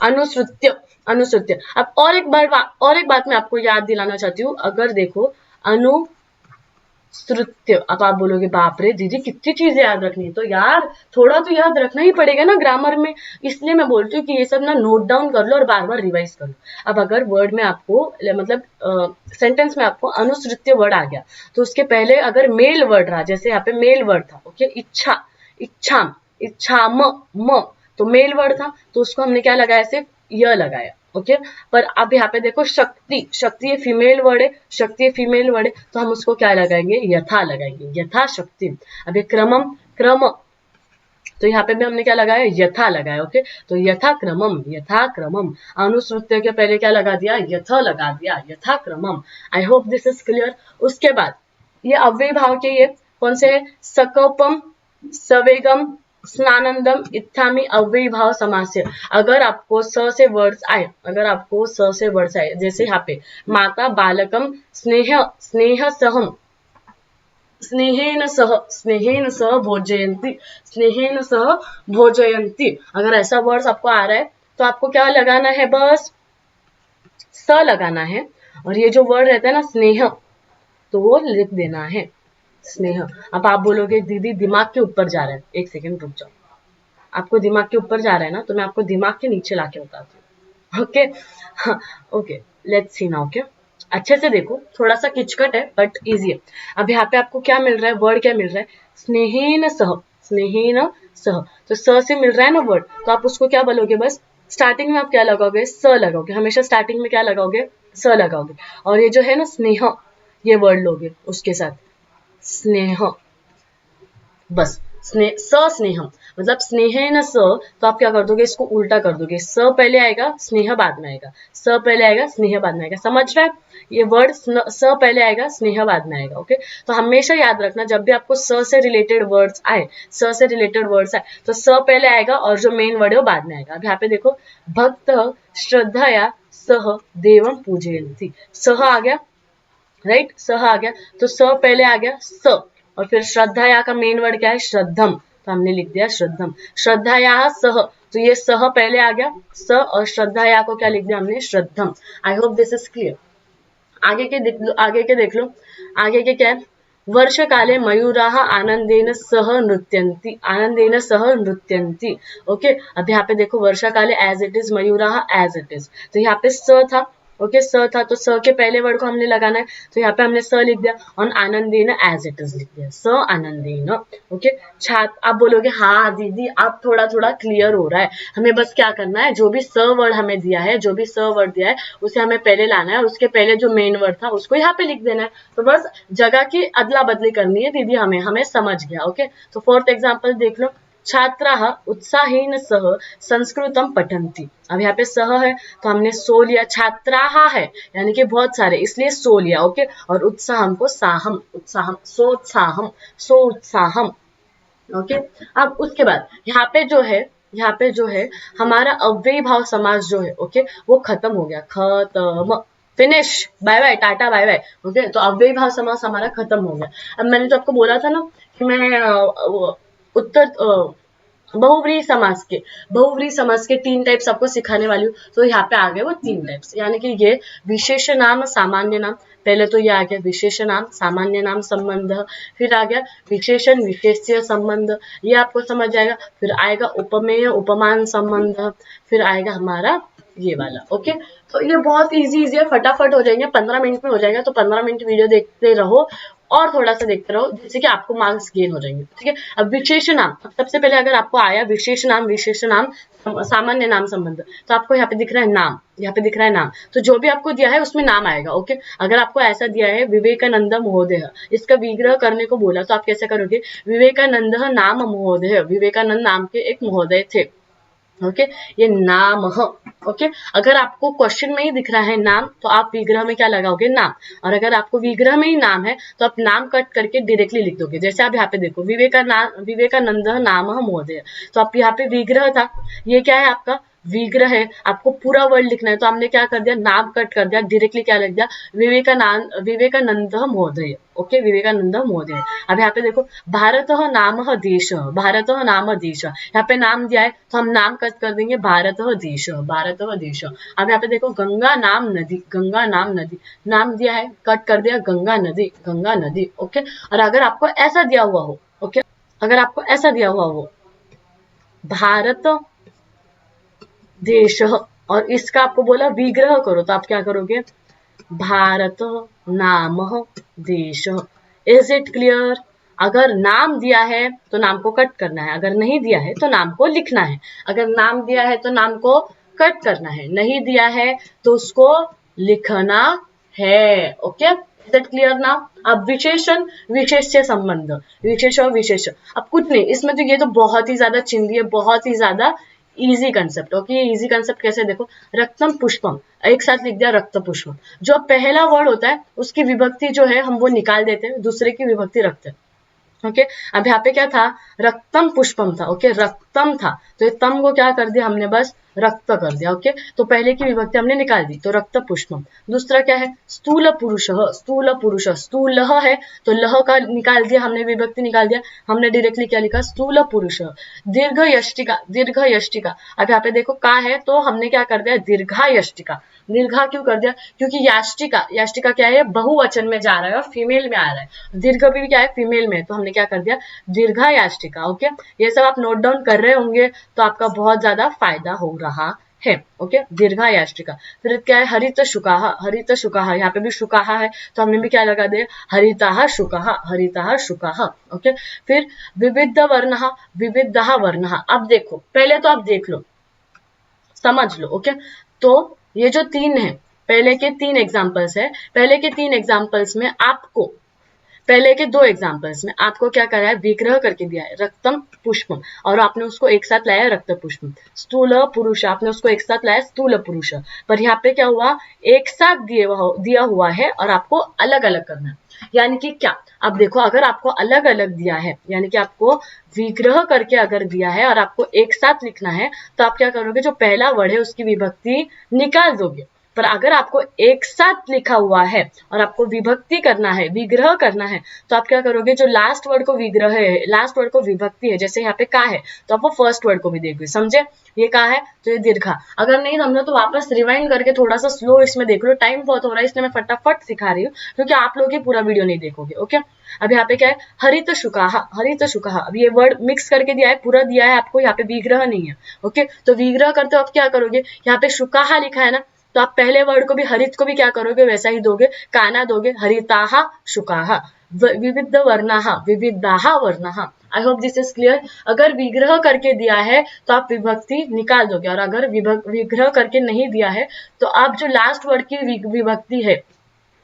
अनुसृत्य, अनुसृत्य। अब और एक बात मैं आपको याद दिलाना चाहती हूँ, अगर देखो अनुसृत्य, अब आप बोलोगे बाप रे दीदी कितनी चीजें याद रखनी है, तो यार थोड़ा तो याद रखना ही पड़ेगा ना ग्रामर में, इसलिए मैं बोलती हूँ कि ये सब ना नोट डाउन कर लो और बार बार रिवाइज कर लो। अब अगर वर्ड में आपको मतलब सेंटेंस में आपको अनुसृत्य वर्ड आ गया तो उसके पहले अगर मेल वर्ड रहा, जैसे यहाँ पे मेल वर्ड था ओके इच्छा, इच्छाम, इच्छाम म, तो मेल वर्ड था तो उसको हमने क्या लगाया सिर्फ य लगाया। ओके, पर अब यहाँ पे देखो शक्ति, शक्ति ये फीमेल वर्ड है, शक्ति ये फीमेल वर्ड है तो हम उसको क्या लगाएंगे यथा लगाएंगे, यथा शक्ति। अब ये क्रमम, क्रम, तो यहाँ पे भी हमने क्या लगाया यथा लगाया। ओके, तो यथा क्रमम, यथा क्रमम, अनुसृत्य के पहले क्या लगा दिया यथा लगा दिया, यथा क्रमम। I hope this is clear. उसके बाद ये अव्यय भाव के ये कौन से है सकपम, सवेगम, स्नानंदम इत्थामि अव्ययी भाव समास है। अगर आपको स से वर्ड्स आए, अगर आपको स से वर्ड्स आए, जैसे यहाँ पे माता बालकम स्नेह, स्नेह सहम, स्नेहेन सह भोजयंती, स्नेहेन सह भोजयंती, अगर ऐसा वर्ड्स आपको आ रहा है तो आपको क्या लगाना है बस स लगाना है, और ये जो वर्ड रहता है ना स्नेह तो वो लिख देना है स्नेह। अब आप बोलोगे दीदी दिमाग के ऊपर जा रहा है, एक सेकेंड रुक जाओ, आपको दिमाग के ऊपर जा रहा है ना तो मैं आपको दिमाग के नीचे लाके बताती हूँ। ओके, हाँ okay, let's see now. Okay, अच्छे से देखो, थोड़ा सा किचकट है बट इजी है। अब यहाँ पे आपको क्या मिल रहा है वर्ड, क्या मिल रहा है स्नेहेन सह, स्नेहेन सह, तो स से मिल रहा है ना वर्ड, तो आप उसको क्या बोलोगे बस स्टार्टिंग में आप क्या लगाओगे स लगाओगे, हमेशा स्टार्टिंग में क्या लगाओगे स लगाओगे, और ये जो है ना स्नेह ये वर्ड लोगे उसके साथ स्नेह, बस स्नेहम, मतलब स्नेहेन स, तो आप क्या कर दोगे, इसको उल्टा कर दोगे, स पहले आएगा स्नेह बाद में आएगा, स पहले आएगा स्नेह बाद में आएगा, समझ रहे हैं? ये वर्ड स पहले आएगा स्नेह बाद में आएगा। ओके, तो हमेशा याद रखना जब भी आपको स से रिलेटेड वर्ड्स आए, स से रिलेटेड वर्ड्स आए तो स पहले आएगा और जो मेन वर्ड है वो बाद में आएगा। अब यहाँ पे देखो, भक्त श्रद्धया सह देवम पूजयन्ति, सह आ गया, राइट, सह आ गया, तो स पहले आ गया स, और फिर श्रद्धाया का मेन वर्ड क्या है, श्रद्धम, तो हमने लिख दिया श्रद्धम, श्रद्धाया सह, तो ये सह पहले आ गया स, और श्रद्धाया को क्या लिख दिया हमने, श्रद्धम। I hope this is clear. आगे के देख लो, आगे के देख लो, आगे के क्या है, वर्ष काले मयूराः आनंदेन सह नृत्यन्ति, आनंदेन सह नृत्यन्ति। ओके, अब यहाँ पे देखो वर्षा काले एज इट इज, मयूराः एज इट इज, तो यहाँ पे स था, ओके, स था, तो स के पहले वर्ड को हमने लगाना है, तो यहाँ पे हमने स लिख दिया, और आनंदेन एज इट इज लिख दिया, स आनंदेन। ओके, छात्र, आप बोलोगे हाँ दीदी आप थोड़ा थोड़ा क्लियर हो रहा है, हमें बस क्या करना है, जो भी स वर्ड हमें दिया है, जो भी स वर्ड दिया है उसे हमें पहले लाना है, और उसके पहले जो मेन वर्ड था उसको यहाँ पे लिख देना है, तो बस जगह की अदला बदली करनी है दीदी, हमें समझ गया। ओके, तो फोर्थ एग्जाम्पल देख लो, छात्राः उत्साहेन सह संस्कृतम पठन्ति, अब यहाँ पे सह है तो हमने सो लिया, छात्राः है यानी कि बहुत सारे, इसलिए सो लिया। ओके, और उत्साहम को साहम, उत्साहम, सोत्साहम, सो उत्साहम। ओके, अब उसके बाद यहाँ पे जो है हमारा अव्ययी भाव समास जो है, ओके, वो खत्म हो गया, खत्म, finish, bye bye, tata bye bye. Okay, तो अव्ययी भाव समास हमारा खत्म हो गया। अब मैंने तो आपको बोला था ना कि मैं बहुव्रीहि समास के 3 टाइप्स आपको सिखाने वाली हूँ, तो यहाँ पे आ गए वो 3 टाइप्स, यानी कि ये विशेष नाम सामान्य नाम, पहले तो ये आ गया विशेष नाम सामान्य नाम संबंध, फिर आ गया विशेषण विशेष्य संबंध, ये आपको समझ आएगा, फिर आएगा उपमेय उपमान संबंध, फिर आएगा हमारा ये वाला। ओके, तो ये बहुत इजी है, फटाफट हो जाएंगे, 15 मिनट में हो जाएगा, तो 15 मिनट वीडियो देखते रहो और थोड़ा सा देखते रहो, जिससे कि आपको मार्क्स गेन हो जाएंगे। ठीक है, अब विशेष नाम, सबसे पहले अगर आपको आया विशेष नाम सामान्य नाम संबंध, तो आपको यहाँ पे दिख रहा है नाम, यहाँ पे दिख रहा है नाम, तो जो भी आपको दिया है उसमें नाम आएगा। ओके, अगर आपको ऐसा दिया है विवेकानंद महोदय, इसका विग्रह करने को बोला, तो आप कैसे करोगे, विवेकानंद नाम महोदय, विवेकानंद नाम के एक महोदय थे। ओके, ये नाम। ओके, अगर आपको क्वेश्चन में ही दिख रहा है नाम, तो आप विग्रह में क्या लगाओगे, नाम, और अगर आपको विग्रह में ही नाम है तो आप नाम कट करके डायरेक्टली लिख दोगे। जैसे आप यहाँ पे देखो, विवेकानंद नाम महोदय, तो आप यहाँ पे विग्रह था, ये क्या है आपका विग्रह है, आपको पूरा वर्ड लिखना है, तो हमने क्या कर दिया, नाम कट कर दिया, डायरेक्टली क्या लिख दिया, विवेकानंद महोदय। ओके, विवेकानंद महोदय। अब यहाँ पे देखो, भारत नाम देश, भारत नाम देश, यहाँ पे नाम दिया है तो हम नाम कट कर देंगे, भारत देश, भारत देश। अब यहाँ पे देखो, गंगा नाम नदी, गंगा नाम नदी, नाम दिया है कट कर दिया, गंगा नदी, गंगा नदी। ओके, और अगर आपको ऐसा दिया हुआ हो, ओके, अगर आपको ऐसा दिया हुआ हो भारत देश, और इसका आपको बोला विग्रह करो, तो आप क्या करोगे, भारत नाम देश। Is it clear? अगर नाम दिया है तो नाम को कट करना है, अगर नहीं दिया है तो नाम को लिखना है, अगर नाम दिया है तो नाम को कट करना है, नहीं दिया है तो उसको लिखना है। ओके, इज इट क्लियर ना? अब विशेषण विशेष्य संबंध, विशेष और विशेष, अब कुछ नहीं इसमें, तो ये तो बहुत ही ज्यादा चिंदी है, बहुत ही ज्यादा easy concept. Okay, easy concept कैसे, देखो, रक्तम पुष्पम, एक साथ लिख दिया रक्त पुष्पम, जो पहला वर्ड होता है उसकी विभक्ति जो है हम वो निकाल देते हैं, दूसरे की विभक्ति रखते हैं। ओके, अब यहाँ पे क्या था, रक्तम पुष्पम था। ओके, रक्तम था, तो ये तम को क्या कर दिया हमने, बस रक्त कर दिया। ओके, तो पहले की विभक्ति हमने निकाल दी, तो रक्त पुष्पम। दूसरा क्या है, स्थूल पुरुष, स्थूल पुरुष, स्थूल है तो लह का निकाल दिया हमने, विभक्ति निकाल दिया हमने, डायरेक्टली क्या लिखा, स्थूल पुरुष। दीर्घ यष्टिका, दीर्घ यष्टिका, अब यहाँ पे देखो का है तो हमने क्या कर दिया, दीर्घा यष्टिका। दीर्घा क्यों कर दिया, क्योंकि याष्टिका, याष्टिका क्या है, बहुवचन में जा रहा है और फीमेल में आ रहा है, दीर्घ भी क्या है, फीमेल में, तो हमने क्या कर दिया, दीर्घा याष्टिका। ओके, ये सब आप नोट डाउन कर रहे होंगे तो आपका बहुत ज्यादा फायदा हो रहा है। ओके, दीर्घा याष्टिका। फिर क्या है, हरित शुकाह, हरित शुकाह, यहाँ पे भी शुकाह है तो हमने भी क्या लगा दिया, हरिताह शुकाह, हरिताह शुकाह। ओके, फिर विविध वर्णः, विविधः वर्णः। अब देखो, पहले तो आप देख लो, समझ लो। ओके, तो ये जो 3 है, पहले के 3 एग्जाम्पल्स है, पहले के 3 एग्जाम्पल्स में आपको पहले के दो एग्जाम्पल्स में आपको क्या करा है, विग्रह करके दिया है रक्तम पुष्पम, और आपने उसको एक साथ लाया रक्त पुष्पम। स्थूल पुरुष आपने उसको एक साथ लाया स्थूल पुरुष, पर यहाँ पे क्या हुआ, एक साथ दिया हुआ है और आपको अलग अलग करना है। यानी कि क्या, अब देखो अगर आपको अलग अलग दिया है, यानी कि आपको विग्रह करके अगर दिया है और आपको एक साथ लिखना है, तो आप क्या करोगे, जो पहला वर्ड है उसकी विभक्ति निकाल दोगे। पर अगर आपको एक साथ लिखा हुआ है और आपको विभक्ति करना है, विग्रह करना है, तो आप क्या करोगे, जो लास्ट वर्ड को विग्रह है, लास्ट वर्ड को विभक्ति है, जैसे यहाँ पे का है तो आप वो फर्स्ट वर्ड को भी देखोगे, समझे, ये का है तो ये दीर्घा। अगर नहीं समझो तो वापस रिवाइंड करके थोड़ा सा स्लो इसमें देख लो, टाइम बहुत हो रहा है इसलिए मैं फटाफट सिखा रही हूँ, क्योंकि आप लोग ही पूरा वीडियो नहीं देखोगे। ओके, अब यहाँ पे क्या है, हरित शुकाहा, हरित शुकाहा। अब ये वर्ड मिक्स करके दिया है, पूरा दिया है आपको, यहाँ पे विग्रह नहीं है। ओके, तो विग्रह करते हो आप क्या करोगे, यहाँ पे शुकाहा लिखा है ना, तो आप पहले वर्ड को भी हरित को भी क्या करोगे, वैसा ही दोगे, काना दोगे, हरिताहा शुकाहा, विविध वर्णाहा विविधाहा वर्णाहा। I hope this is clear. अगर विग्रह करके दिया है तो आप विभक्ति निकाल दोगे, और अगर विग्रह करके नहीं दिया है तो आप जो लास्ट वर्ड की विभक्ति है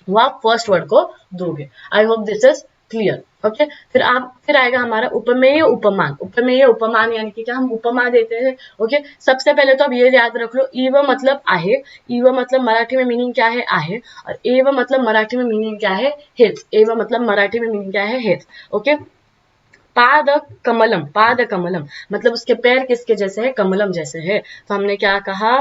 वो आप फर्स्ट वर्ड को दोगे। आई hope this is clear. Okay, फिर आएगा हमारा उपमेय उपमान। उपमेय उपमान यानी कि क्या, हम उपमा देते हैं। ओके, सबसे पहले तो अब ये याद रख लो, इव मतलब आहे, इव मतलब मराठी में मीनिंग क्या है, आहे, और एव मतलब मराठी में मीनिंग क्या है, हेच। एव मतलब मराठी में मीनिंग क्या है, हेच। ओके, पाद कमलम, पाद कमलम मतलब उसके पैर किसके जैसे है, कमलम जैसे है। तो हमने क्या कहा,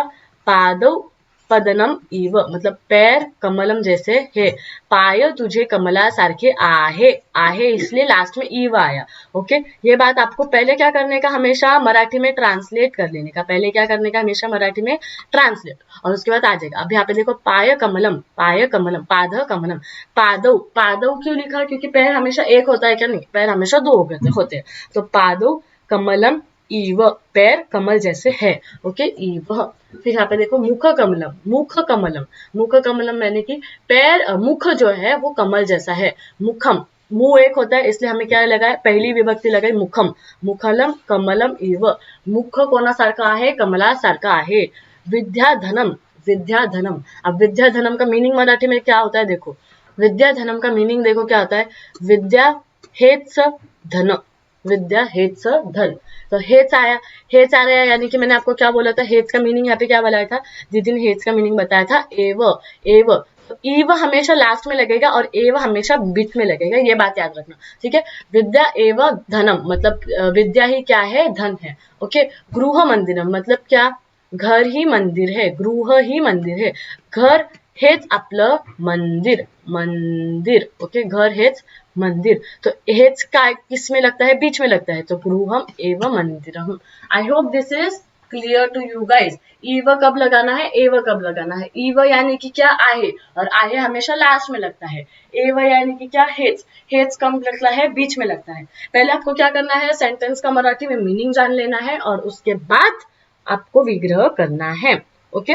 पादौ पदनम इव मतलब पैर कमलम जैसे है। पाय तुझे कमला सारखे आहे, आहे इसलिए लास्ट में इव आया। ओके, ये बात आपको पहले क्या करने का, हमेशा मराठी में ट्रांसलेट कर लेने का, पहले क्या करने का, हमेशा मराठी में ट्रांसलेट, और उसके बाद आ जाएगा। अब यहाँ पे देखो, पाय कमलम, पाय कमलम, पाद कमलम, पादौ, पादौ क्यों लिखा, क्योंकि पैर हमेशा एक होता है क्या, नहीं, पैर हमेशा दो होते हैं। तो पादौ कमलम इव पैर कमल जैसे है। ओके, इव। फिर यहाँ पे देखो, मुख कमलम, मुख कमलम, मुख कमलम यानी कि पैर, मुख जो है वो कमल जैसा है। मुखम, मुंह एक होता है इसलिए हमें क्या लगा है, पहली विभक्ति लगाई मुखम, मुखलम कमलम इव, मुख कोणासारखा आहे, कमला सारखा आहे। विद्याधनम, विद्याधनम। अब विद्याधनम का मीनिंग मराठी में क्या होता है, देखो विद्याधनम का मीनिंग देखो क्या होता है, विद्या हेच धन, विद्या हेच धन। तो हेच आया, हेच आ रहा है, यानी कि मैंने आपको क्या बोला था, हेच का मीनिंग यहाँ पे क्या बताया था, दीदी ने हेच का मीनिंग बताया था एव, एव। तो ईव हमेशा लास्ट में लगेगा और एव हमेशा बीच में लगेगा, ये बात याद रखना, ठीक है। विद्या एव धनम मतलब विद्या ही क्या है, धन है। ओके, गृह मंदिरम मतलब क्या, घर ही मंदिर है, गृह ही मंदिर है, घर हेच आपलं मंदिर, मंदिर। ओके, घर हेच मंदिर। तो हेच का किस में लगता है, बीच में लगता है, तो गृहम एवं मंदिरम। I hope this is clear to you guys. ईव कब लगाना है, एव कब लगाना है। ईव यानी कि क्या, आहे, और आहे हमेशा लास्ट में लगता है। एव यानी कि क्या, हेच, हेच कब लगता है, बीच में लगता है। पहले आपको क्या करना है, सेंटेंस का मराठी में मीनिंग जान लेना है और उसके बाद आपको विग्रह करना है। ओके,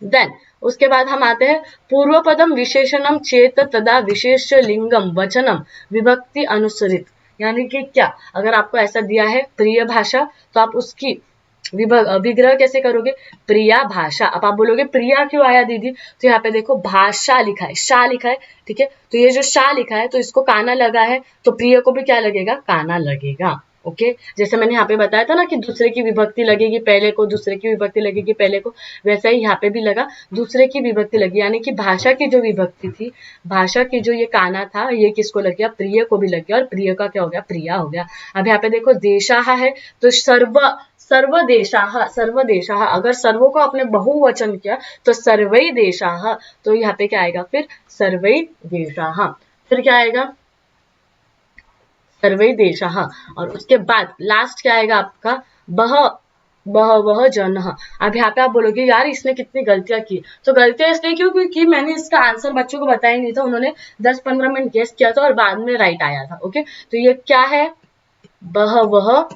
देन उसके बाद हम आते हैं, पूर्व पदम विशेषणम चेत तदा विशेष लिंगम वचनम विभक्ति अनुसरित। यानी कि क्या, अगर आपको ऐसा दिया है प्रिय भाषा, तो आप उसकी विग्रह कैसे करोगे, प्रिया भाषा। अब आप बोलोगे प्रिया क्यों आया दीदी, तो यहाँ पे देखो भाषा लिखा है, शाह लिखा है, ठीक है। तो ये जो शाह लिखा है तो इसको काना लगा है, तो प्रिय को भी क्या लगेगा, काना लगेगा। ओके, जैसे मैंने यहाँ पे बताया था ना कि दूसरे की विभक्ति लगेगी पहले को, दूसरे की विभक्ति लगेगी पहले को, वैसा ही यहाँ पे भी लगा, दूसरे की विभक्ति लगी, यानी कि भाषा की जो विभक्ति थी, भाषा की जो ये काना था, ये किसको लग गया, प्रिय को भी लग गया, और प्रिय का क्या हो गया, प्रिया हो गया। अब यहाँ पे देखो देशाहा है, तो सर्वदेशाः, सर्वदेशाः। अगर सर्वो को आपने बहुवचन किया तो सर्वै देशाः, तो यहाँ पे क्या आएगा, फिर सर्वै देशाः। फिर क्या आएगा, सर्वै देशाः। और उसके बाद लास्ट क्या आएगा आपका, बहवः जनः। अब यहाँ पे आप बोलोगे यार इसने कितनी गलतियां की, तो गलतियां इसलिए क्यों, क्योंकि मैंने इसका आंसर बच्चों को बताया नहीं था, उन्होंने 10-15 मिनट गेस किया था और बाद में राइट आया था। ओके, तो ये क्या है, बहवः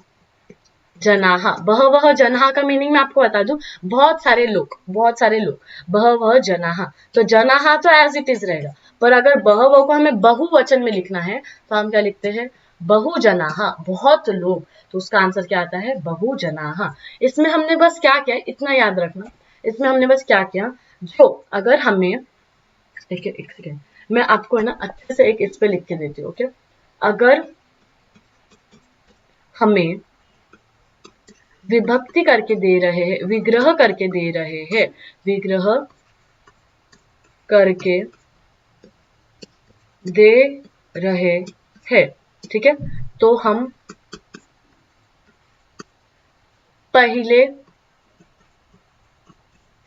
जनाः। बहवः जनाः का मीनिंग मैं आपको बता दूं, बहुत सारे लोग, बहुत सारे लोग, बहवः जनाः। तो जनाः तो एज इट इज रहेगा, पर अगर बहवः को हमें बहुवचन में लिखना है तो हम क्या लिखते हैं, बहुजनाः, बहुत लोग। तो उसका आंसर क्या आता है, बहुजनाः। इसमें हमने बस क्या किया, इतना याद रखना, इसमें हमने बस क्या किया, जो अगर हमें, देखिए एक सेकेंड, मैं आपको है ना अच्छे से एक इस पे लिख के देती हूँ। ओके, अगर हमें विभक्ति करके दे रहे हैं, विग्रह करके दे रहे हैं, विग्रह करके दे रहे हैं, ठीक है, तो हम पहले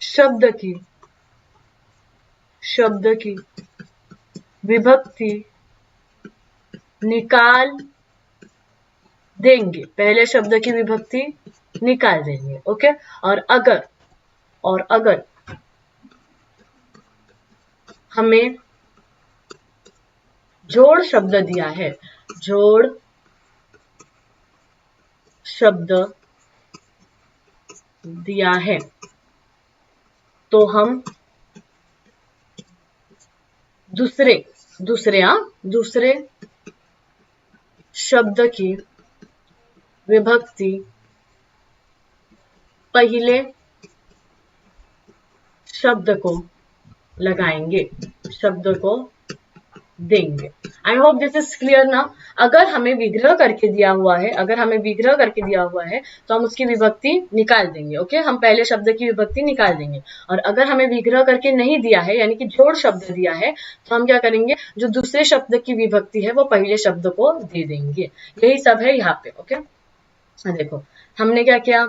शब्द की विभक्ति निकाल देंगे, पहले शब्द की विभक्ति निकाल देंगे। ओके, और अगर हमें जोड़ शब्द दिया है, जोड़ शब्द दिया है, तो हम दूसरे शब्द की विभक्ति पहले शब्द को लगाएंगे, शब्द को देंगे। आई होप दिस इज क्लियर ना। अगर हमें विग्रह करके दिया हुआ है, तो हम उसकी विभक्ति निकाल देंगे। ओके, हम पहले शब्द की विभक्ति निकाल देंगे। और अगर हमें विग्रह करके नहीं दिया है, यानी कि जोड़ शब्द दिया है, तो हम क्या करेंगे, जो दूसरे शब्द की विभक्ति है वो पहले शब्द को दे देंगे। यही सब है यहाँ पे। ओके, देखो हमने क्या किया,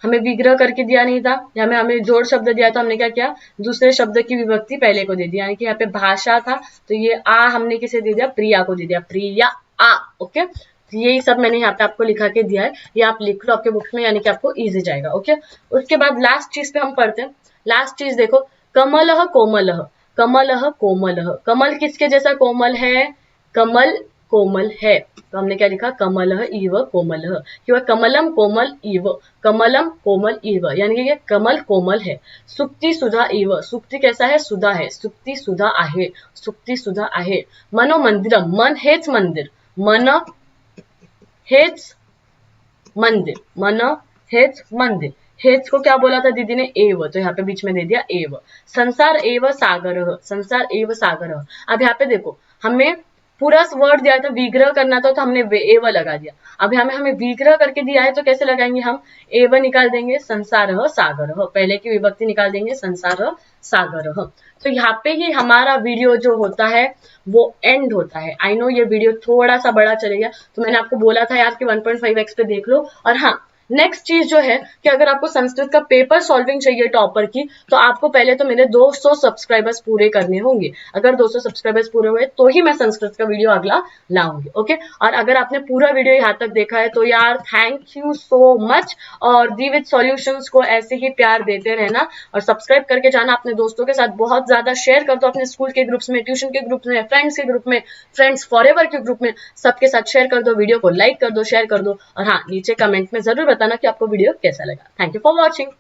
हमें विग्रह करके दिया नहीं था, या हमें जोड़ शब्द दिया, तो हमने क्या किया, दूसरे शब्द की विभक्ति पहले को दे दिया। यानी कि यहाँ पे भाषा था, तो ये आ हमने किसे दे दिया, प्रिया को दे दिया, प्रिया आ। ओके, तो यही सब मैंने यहाँ पे आपको लिखा के दिया है, ये आप लिख लो आपके बुक्स में, यानी कि आपको इजी जाएगा। ओके, उसके बाद लास्ट चीज पे हम पढ़ते हैं। लास्ट चीज देखो, कमलः कोमलः, कमलः कोमलः, कमल किसके जैसा कोमल है, कमल कोमल है, तो हमने क्या लिखा, कमलः इव कोमलः, कि कमलम कोमल इव, कमलम कोमल इव, यानी कि ये कमल कोमल है। सुक्ति सुधा इव, सुक्ति कैसा है, सुधा है, सुक्ति सुधा आहे, सुक्ति सुधा आहे। मनो मंदिरम, मन हेच मंदिर, मन हेच मंदिर, मन हेच मंदिर। हेच को क्या बोला था दीदी ने, एव, तो यहाँ पे बीच में दे दिया एव। संसार एव सागरः, संसार एव सागरः। अब यहाँ पे देखो, हमें पूरा वर्ड दिया था, विग्रह करना था, तो हमने एव लगा दिया। अब हमें विग्रह करके दिया है, तो कैसे लगाएंगे हम, एव निकाल देंगे, संसारः सागरः, पहले की विभक्ति निकाल देंगे, संसारः सागरः। तो यहाँ पे ही हमारा वीडियो जो होता है वो एंड होता है। आई नो ये वीडियो थोड़ा सा बड़ा चलेगा, तो मैंने आपको बोला था यार कि 1.5x पे देख लो। और हाँ, नेक्स्ट चीज जो है कि अगर आपको संस्कृत का पेपर सॉल्विंग चाहिए टॉपर की, तो आपको पहले तो मेरे 200 सब्सक्राइबर्स पूरे करने होंगे। अगर 200 सब्सक्राइबर्स पूरे हुए तो ही मैं संस्कृत का वीडियो अगला लाऊंगी। ओके, और अगर आपने पूरा वीडियो यहाँ तक देखा है तो यार थैंक यू सो मच, और दी विद सॉल्यूशंस को ऐसे ही प्यार देते रहना, और सब्सक्राइब करके जाना, अपने दोस्तों के साथ बहुत ज्यादा शेयर कर दो, अपने स्कूल के ग्रुप्स में, ट्यूशन के ग्रुप में, फ्रेंड्स के ग्रुप में, फ्रेंड्स फॉरएवर के ग्रुप में, सबके साथ शेयर कर दो, वीडियो को लाइक कर दो, शेयर कर दो, और हाँ नीचे कमेंट में जरूर बताना कि आपको वीडियो कैसा लगा। Thank you for watching.